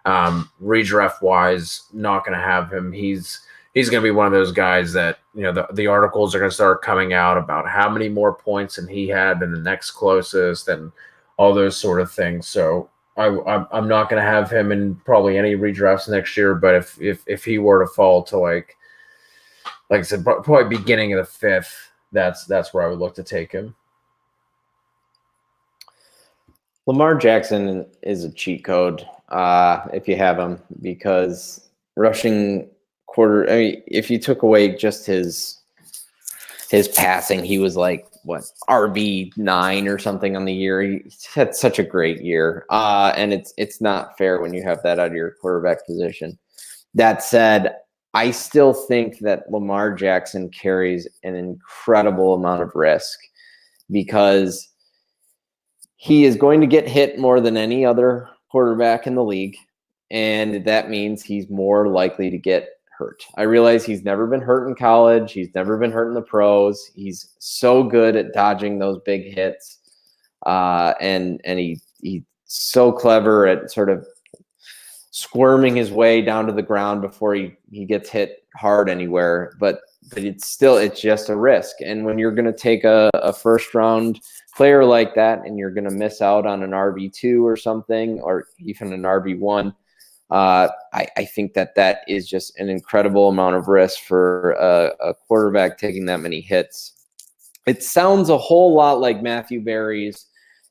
Redraft wise, not going to have him. He's going to be one of those guys that, the articles are going to start coming out about how many more points than he had than the next closest and all those sort of things. So I'm not going to have him in probably any redrafts next year. But if he were to fall to like I said, probably beginning of the 5th, that's where I would look to take him. Lamar Jackson is a cheat code if you have him, because rushing quarter, I mean, if you took away just his passing, he was like RB9 or something on the year. He had such a great year, and it's not fair when you have that out of your quarterback position. That said, I still think that Lamar Jackson carries an incredible amount of risk because he is going to get hit more than any other quarterback in the league, and that means he's more likely to get hurt. I realize he's never been hurt in college. He's never been hurt in the pros. He's so good at dodging those big hits, and he's so clever at sort of squirming his way down to the ground before he gets hit hard anywhere. But it's just a risk. And when you're going to take a first round player like that and you're going to miss out on an RB2 or something, or even an RB1, I think that is just an incredible amount of risk for a quarterback taking that many hits. It sounds a whole lot like Matthew Berry's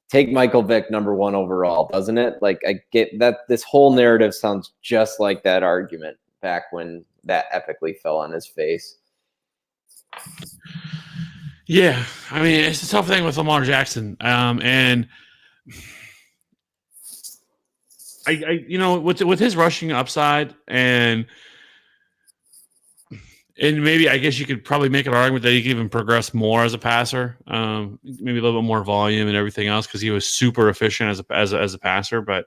take Michael Vick #1 overall, doesn't it? Like, I get that this whole narrative sounds just like that argument back when that epically fell on his face. Yeah, I mean, it's a tough thing with Lamar Jackson, and I with his rushing upside and maybe I guess you could probably make an argument that he could even progress more as a passer, maybe a little bit more volume and everything else because he was super efficient as a passer. But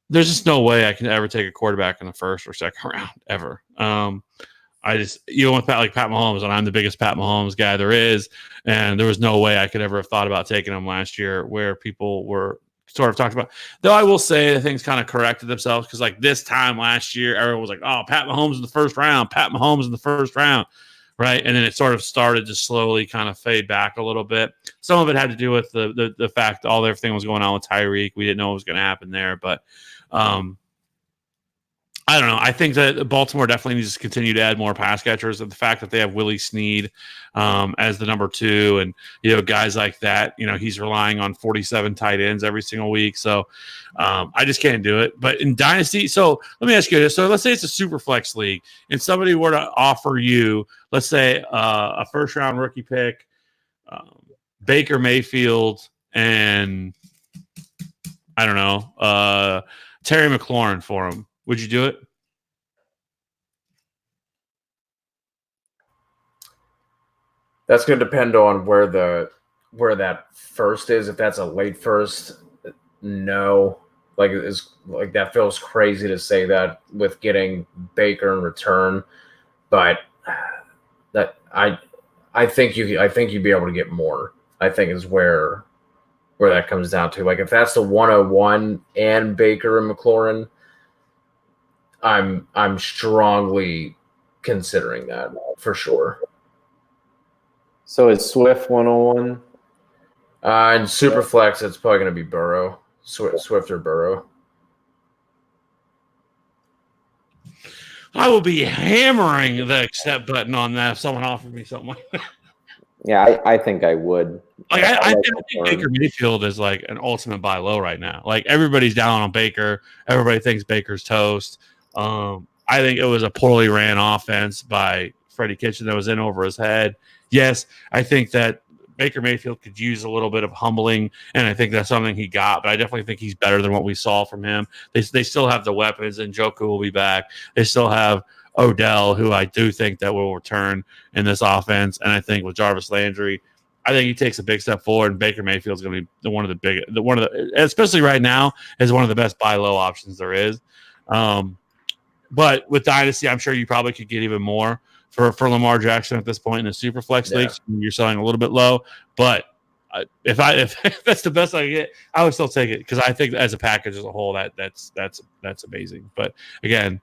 there's just no way I can ever take a quarterback in the first or second round ever. I just with Pat Mahomes, and I'm the biggest Pat Mahomes guy there is, and there was no way I could ever have thought about taking him last year, where people were sort of talked about. Though I will say that things kind of corrected themselves because like this time last year, everyone was like, "Oh, Pat Mahomes in the first round, Pat Mahomes in the first round," right? And then it sort of started to slowly kind of fade back a little bit. Some of it had to do with the fact everything was going on with Tyreek. We didn't know what was going to happen there, but I don't know. I think that Baltimore definitely needs to continue to add more pass catchers. And the fact that they have Willie Snead as the #2 and, guys like that, he's relying on 47 tight ends every single week. So I just can't do it. But in Dynasty, so let me ask you this. So let's say it's a super flex league and somebody were to offer you, let's say a first round rookie pick, Baker Mayfield, and I don't know, Terry McLaurin for him. Would you do it? That's going to depend on where that first is. If that's a late first, no. Like that feels crazy to say that with getting Baker in return, but that I think you'd be able to get more. I think is where that comes down to. Like if that's the 101 and Baker and McLaurin, I'm strongly considering that for sure. So is Swift 101? And Superflex, it's probably going to be Burrow, Swift or Burrow. I will be hammering the accept button on that if someone offered me something like that. Yeah, I think I would. Like I think Baker Mayfield is like an ultimate buy low right now. Like everybody's down on Baker. Everybody thinks Baker's toast. I think it was a poorly ran offense by Freddie Kitchen that was in over his head. Yes, I think that Baker Mayfield could use a little bit of humbling, and I think that's something he got. But I definitely think he's better than what we saw from him. They still have the weapons, and Njoku will be back. They still have Odell, who I do think that will return in this offense. And I think with Jarvis Landry, I think he takes a big step forward. And Baker Mayfield's going to be one of the especially right now, is one of the best buy low options there is. But with Dynasty, I'm sure you probably could get even more for Lamar Jackson at this point in the super flex leagues. You're selling a little bit low, but if that's the best I get, I would still take it because I think as a package as a whole, that's amazing. But again,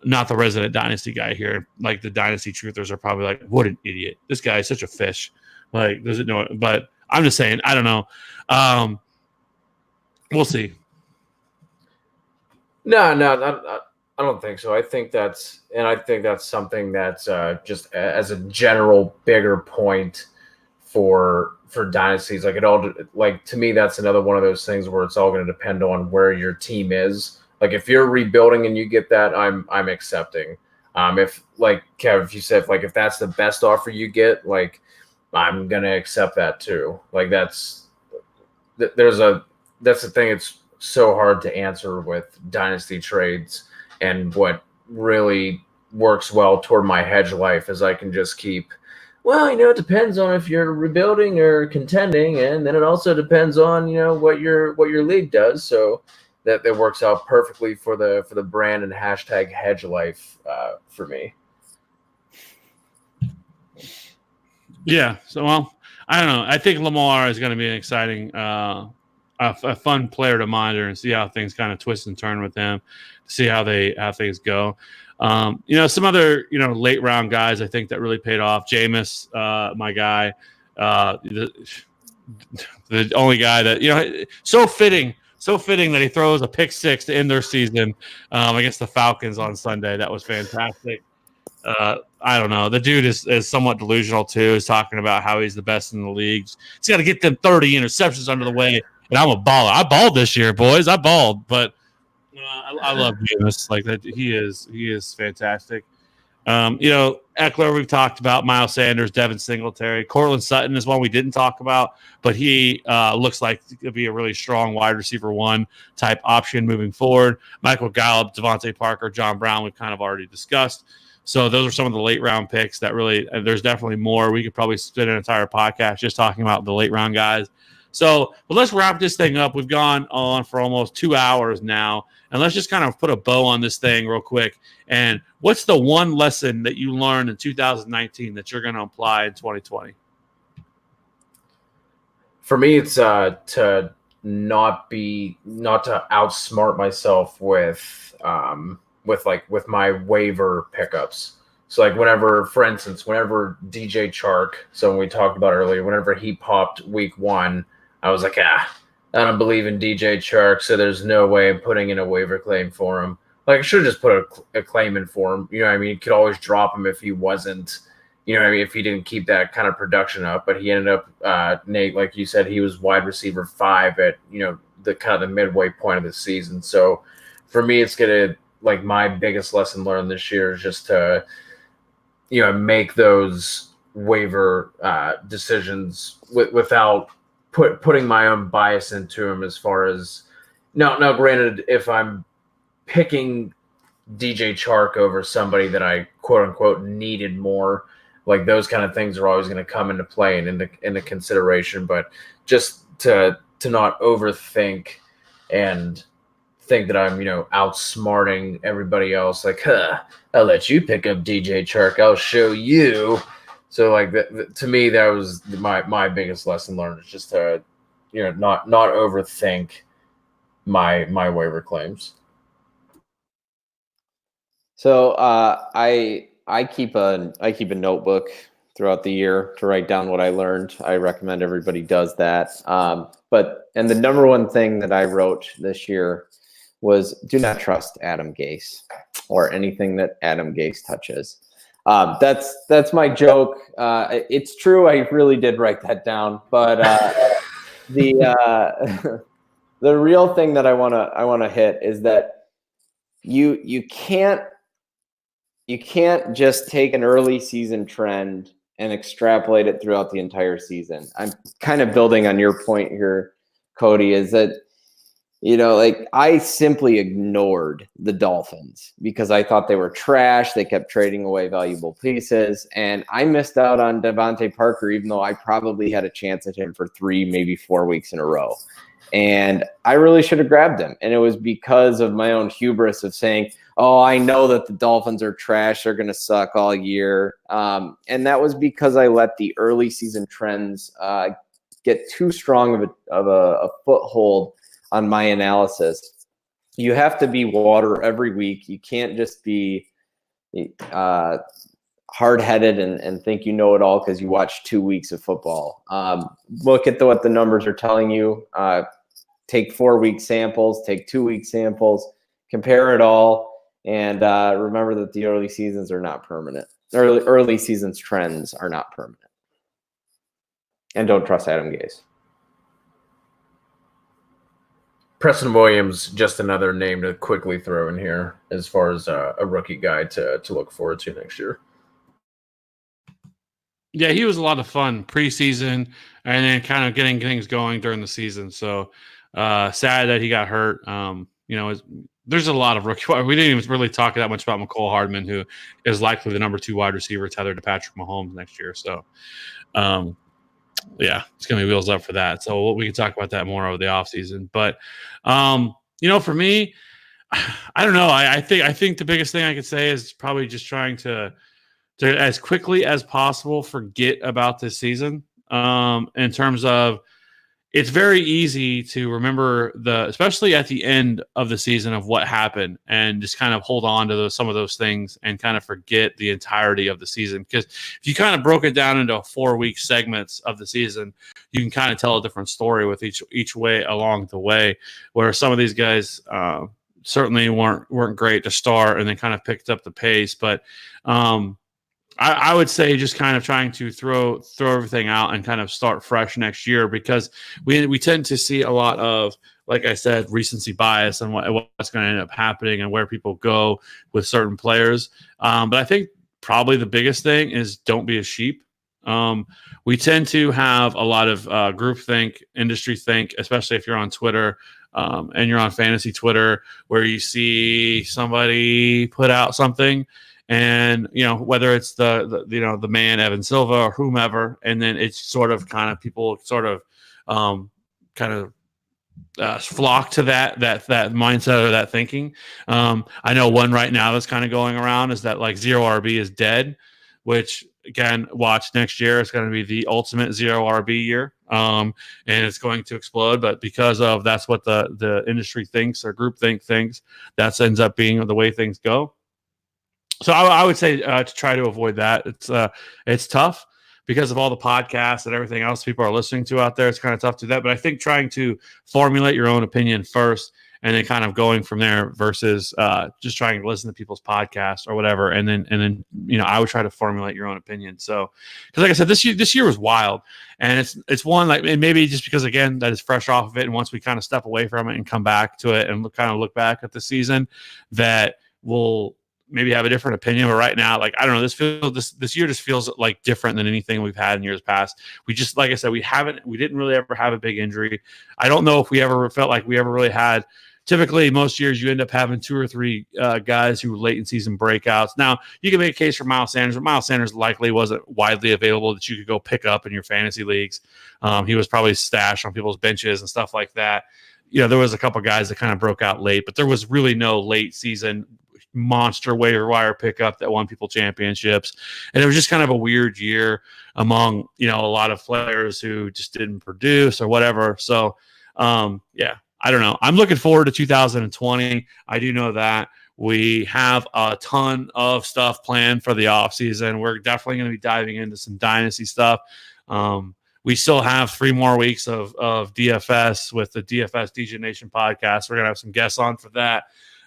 not the resident Dynasty guy here. Like the Dynasty truthers are probably like, what an idiot! This guy is such a fish. Like, does it know it? But I'm just saying, I don't know. We'll see. No, I don't think so. I think that's something that's just as a general bigger point for dynasties. Like to me, that's another one of those things where it's all going to depend on where your team is. Like if you're rebuilding and you get that, I'm accepting. If like Kev, if you said if that's the best offer you get, like I'm gonna accept that too. Like that's the thing. It's so hard to answer with dynasty trades, and what really works well toward my hedge life is I can just keep. Well, it depends on if you're rebuilding or contending, and then it also depends on what your league does. So that works out perfectly for the brand and hashtag hedge life for me. Yeah. So, well, I don't know. I think Lamar is going to be an exciting, a fun player to monitor and see how things kind of twist and turn with him, see how things go. Some other, late round guys I think that really paid off. Jameis, my guy, the only guy that, so fitting that he throws a pick six to end their season against the Falcons on Sunday. That was fantastic. I don't know. The dude is somewhat delusional too. He's talking about how he's the best in the league. He's got to get them 30 interceptions under the way. And I'm a baller. I balled this year, boys. I balled, but I love Jameis. Like that, he is fantastic. Eckler, we've talked about. Miles Sanders, Devin Singletary, Cortland Sutton is one we didn't talk about, but he looks like he could be a really strong wide receiver one type option moving forward. Michael Gallup, Devontae Parker, John Brown, we've kind of already discussed. So those are some of the late round picks that really. There's definitely more. We could probably spend an entire podcast just talking about the late round guys. So, but let's wrap this thing up. We've gone on for almost 2 hours now, and let's just kind of put a bow on this thing real quick. And what's the one lesson that you learned in 2019 that you're going to apply in 2020? For me, it's to not to outsmart myself with my waiver pickups. So for instance, whenever DJ Chark, so when we talked about earlier, whenever he popped week 1, I was like, I don't believe in DJ Chark, so there's no way I'm putting in a waiver claim for him. Like I should have just put a claim in for him. You you could always drop him if he wasn't, if he didn't keep that kind of production up. But he ended up, Nate, like you said, he was wide receiver 5 at, the kind of the midway point of the season. So for me, it's going to, my biggest lesson learned this year is just to, make those waiver decisions without putting my own bias into them as far as now granted, if I'm picking DJ Chark over somebody that I quote unquote needed more, like those kind of things are always going to come into play and into consideration. But just to not overthink and think that I'm, outsmarting everybody else. Like, I'll let you pick up DJ Chark. I'll show you. So like to me, that was my biggest lesson learned, is just to, not overthink my waiver claims. So I keep a notebook throughout the year to write down what I learned. I recommend everybody does that. And the number one thing that I wrote this year was, do not trust Adam Gase or anything that Adam Gase touches. That's my joke. It's true. I really did write that down, but the real thing that I wanna hit is that you can't just take an early season trend and extrapolate it throughout the entire season. I'm kind of building on your point here, Cody, is that, I simply ignored the Dolphins because I thought they were trash. They kept trading away valuable pieces, and I missed out on Devontae Parker, even though I probably had a chance at him for 3, maybe 4 weeks in a row. And I really should have grabbed him. And it was because of my own hubris of saying, oh, I know that the Dolphins are trash. They're going to suck all year. And that was because I let the early season trends get too strong of a foothold on my analysis. You have to be water every week. You can't just be hard-headed and think you know it all because you watch 2 weeks of football. Look at what the numbers are telling you. Take 4-week samples, take 2-week samples, compare it all, and remember that the early seasons are not permanent. Early seasons trends are not permanent. And don't trust Adam Gase. Preston Williams, just another name to quickly throw in here as far as a rookie guy to look forward to next year. Yeah, he was a lot of fun preseason and then kind of getting things going during the season. So sad that he got hurt. There's a lot of rookie. We didn't even really talk that much about McCole Hardman, who is likely the number 2 wide receiver tethered to Patrick Mahomes next year. So, yeah, it's going to be wheels up for that. So we can talk about that more over the offseason. But, for me, I don't know. I think the biggest thing I could say is probably just trying to as quickly as possible forget about this season. In terms of, it's very easy to remember especially at the end of the season, of what happened, and just kind of hold on to some of those things and kind of forget the entirety of the season. Because if you kind of broke it down into 4-week segments of the season, you can kind of tell a different story with each way along the way, where some of these guys certainly weren't great to start and then kind of picked up the pace. But I would say just kind of trying to throw everything out and kind of start fresh next year, because we tend to see a lot of, like I said, recency bias and what's going to end up happening and where people go with certain players. But I think probably the biggest thing is don't be a sheep. We tend to have a lot of groupthink, industry think, especially if you're on Twitter and you're on fantasy Twitter, where you see somebody put out something. And, whether it's the man, Evan Silva, or whomever, and then it's sort of kind of people sort of flock to that mindset or that thinking. I know one right now that's kind of going around is that, like, zero RB is dead, which, again, watch next year. It's going to be the ultimate zero RB year. And it's going to explode. But because of that's what the industry thinks, or groupthink thinks, that ends up being the way things go. So I would say to try to avoid that. It's tough because of all the podcasts and everything else people are listening to out there. It's kind of tough to do that. But I think trying to formulate your own opinion first and then kind of going from there versus just trying to listen to people's podcasts or whatever. And then I would try to formulate your own opinion. So, because like I said, this year was wild, and it's one, like, and maybe just because, again, that is fresh off of it. And once we kind of step away from it and come back to it and look back at the season, that will maybe have a different opinion. But right now, like, I don't know, this year just feels like different than anything we've had in years past. We just, like I said, we didn't really ever have a big injury. I don't know if we ever felt like we ever really had typically most years you end up having 2 or 3 guys who were late in season breakouts. Now you can make a case for Miles Sanders, but Miles Sanders likely wasn't widely available that you could go pick up in your fantasy leagues. He was probably stashed on people's benches and stuff like that. There was a couple guys that kind of broke out late, but there was really no late season monster waiver wire pickup that won people championships. And it was just kind of a weird year among, a lot of players who just didn't produce or whatever. So, I don't know. I'm looking forward to 2020. I do know that we have a ton of stuff planned for the offseason. We're definitely going to be diving into some dynasty stuff. We still have 3 more weeks of DFS with the DFS DJ Nation podcast. We're going to have some guests on for that.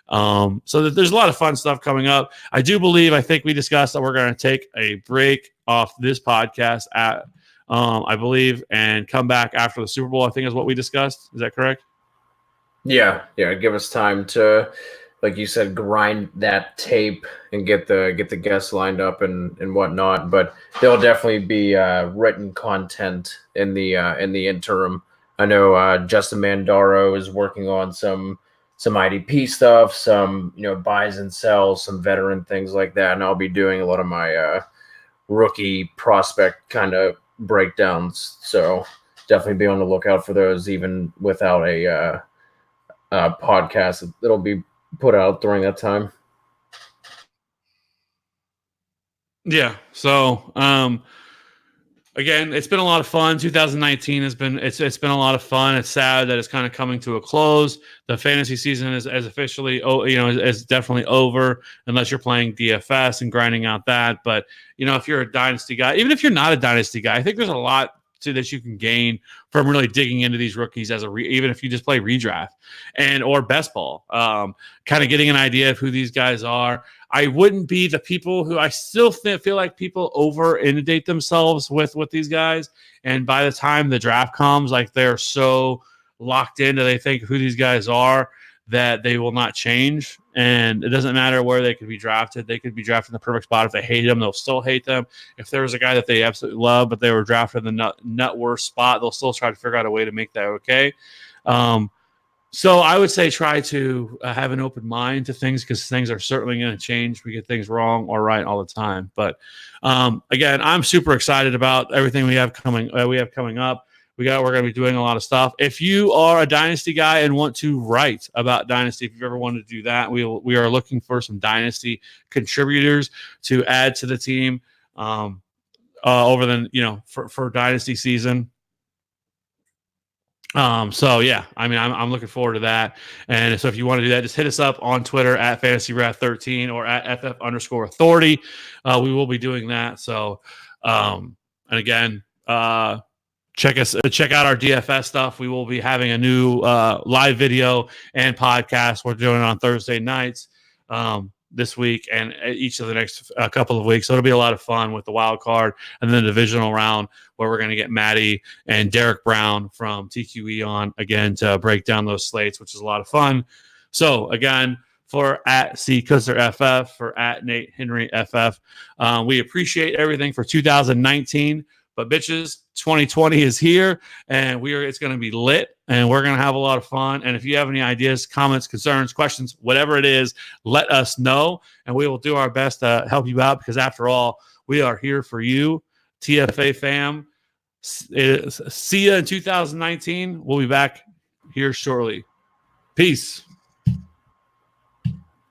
So there's a lot of fun stuff coming up. I think we discussed that we're going to take a break off this podcast I believe, and come back after the Super Bowl, I think is what we discussed. Is that correct? Yeah. Give us time to, like you said, grind that tape and get the guests lined up and whatnot. But there'll definitely be written content in the interim. I know Justin Mandaro is working on some IDP stuff, some buys and sells, some veteran things like that, and I'll be doing a lot of my rookie prospect kind of breakdowns. So definitely be on the lookout for those, even without a podcast. It'll be put out during that time. Yeah. So, again, it's been a lot of fun. 2019 has been it's been a lot of fun. It's sad that it's kind of coming to a close. The fantasy season is officially is definitely over unless you're playing DFS and grinding out that. But if you're a dynasty guy, even if you're not a dynasty guy, I think there's a lot that you can gain from really digging into these rookies even if you just play redraft or best ball, kind of getting an idea of who these guys are. I wouldn't be the people who I still feel like people over inundate themselves with these guys. And by the time the draft comes, like they're so locked into, they think who these guys are that they will not change. And it doesn't matter where they could be drafted. They could be drafted in the perfect spot. If they hate them, they'll still hate them. If there was a guy that they absolutely love, but they were drafted in the nut worst spot, they'll still try to figure out a way to make that okay. So I would say try to have an open mind to things, because things are certainly going to change. We get things wrong or right all the time. But again, I'm super excited about everything we have coming up. We're going to be doing a lot of stuff. If you are a dynasty guy and want to write about dynasty, if you've ever wanted to do that, we are looking for some dynasty contributors to add to the team over the for dynasty season. So yeah, I mean, I'm looking forward to that. And so if you want to do that, just hit us up on Twitter at FantasyWrath13 or at FF_authority. We will be doing that. So, and again, check out our DFS stuff. We will be having a new live video and podcast. We're doing it on Thursday nights this week and each of the next couple of weeks. So it'll be a lot of fun with the wild card and then the divisional round, where we're going to get Maddie and Derek Brown from TQE on again to break down those slates, which is a lot of fun. So again, for at C Kuster FF, for at Nate Henry FF, we appreciate everything for 2019. But bitches, 2020 is here, and it's going to be lit, and we're going to have a lot of fun. And if you have any ideas, comments, concerns, questions, whatever it is, let us know, and we will do our best to help you out, because after all, we are here for you, TFA fam. See you in 2019. We'll be back here shortly. Peace.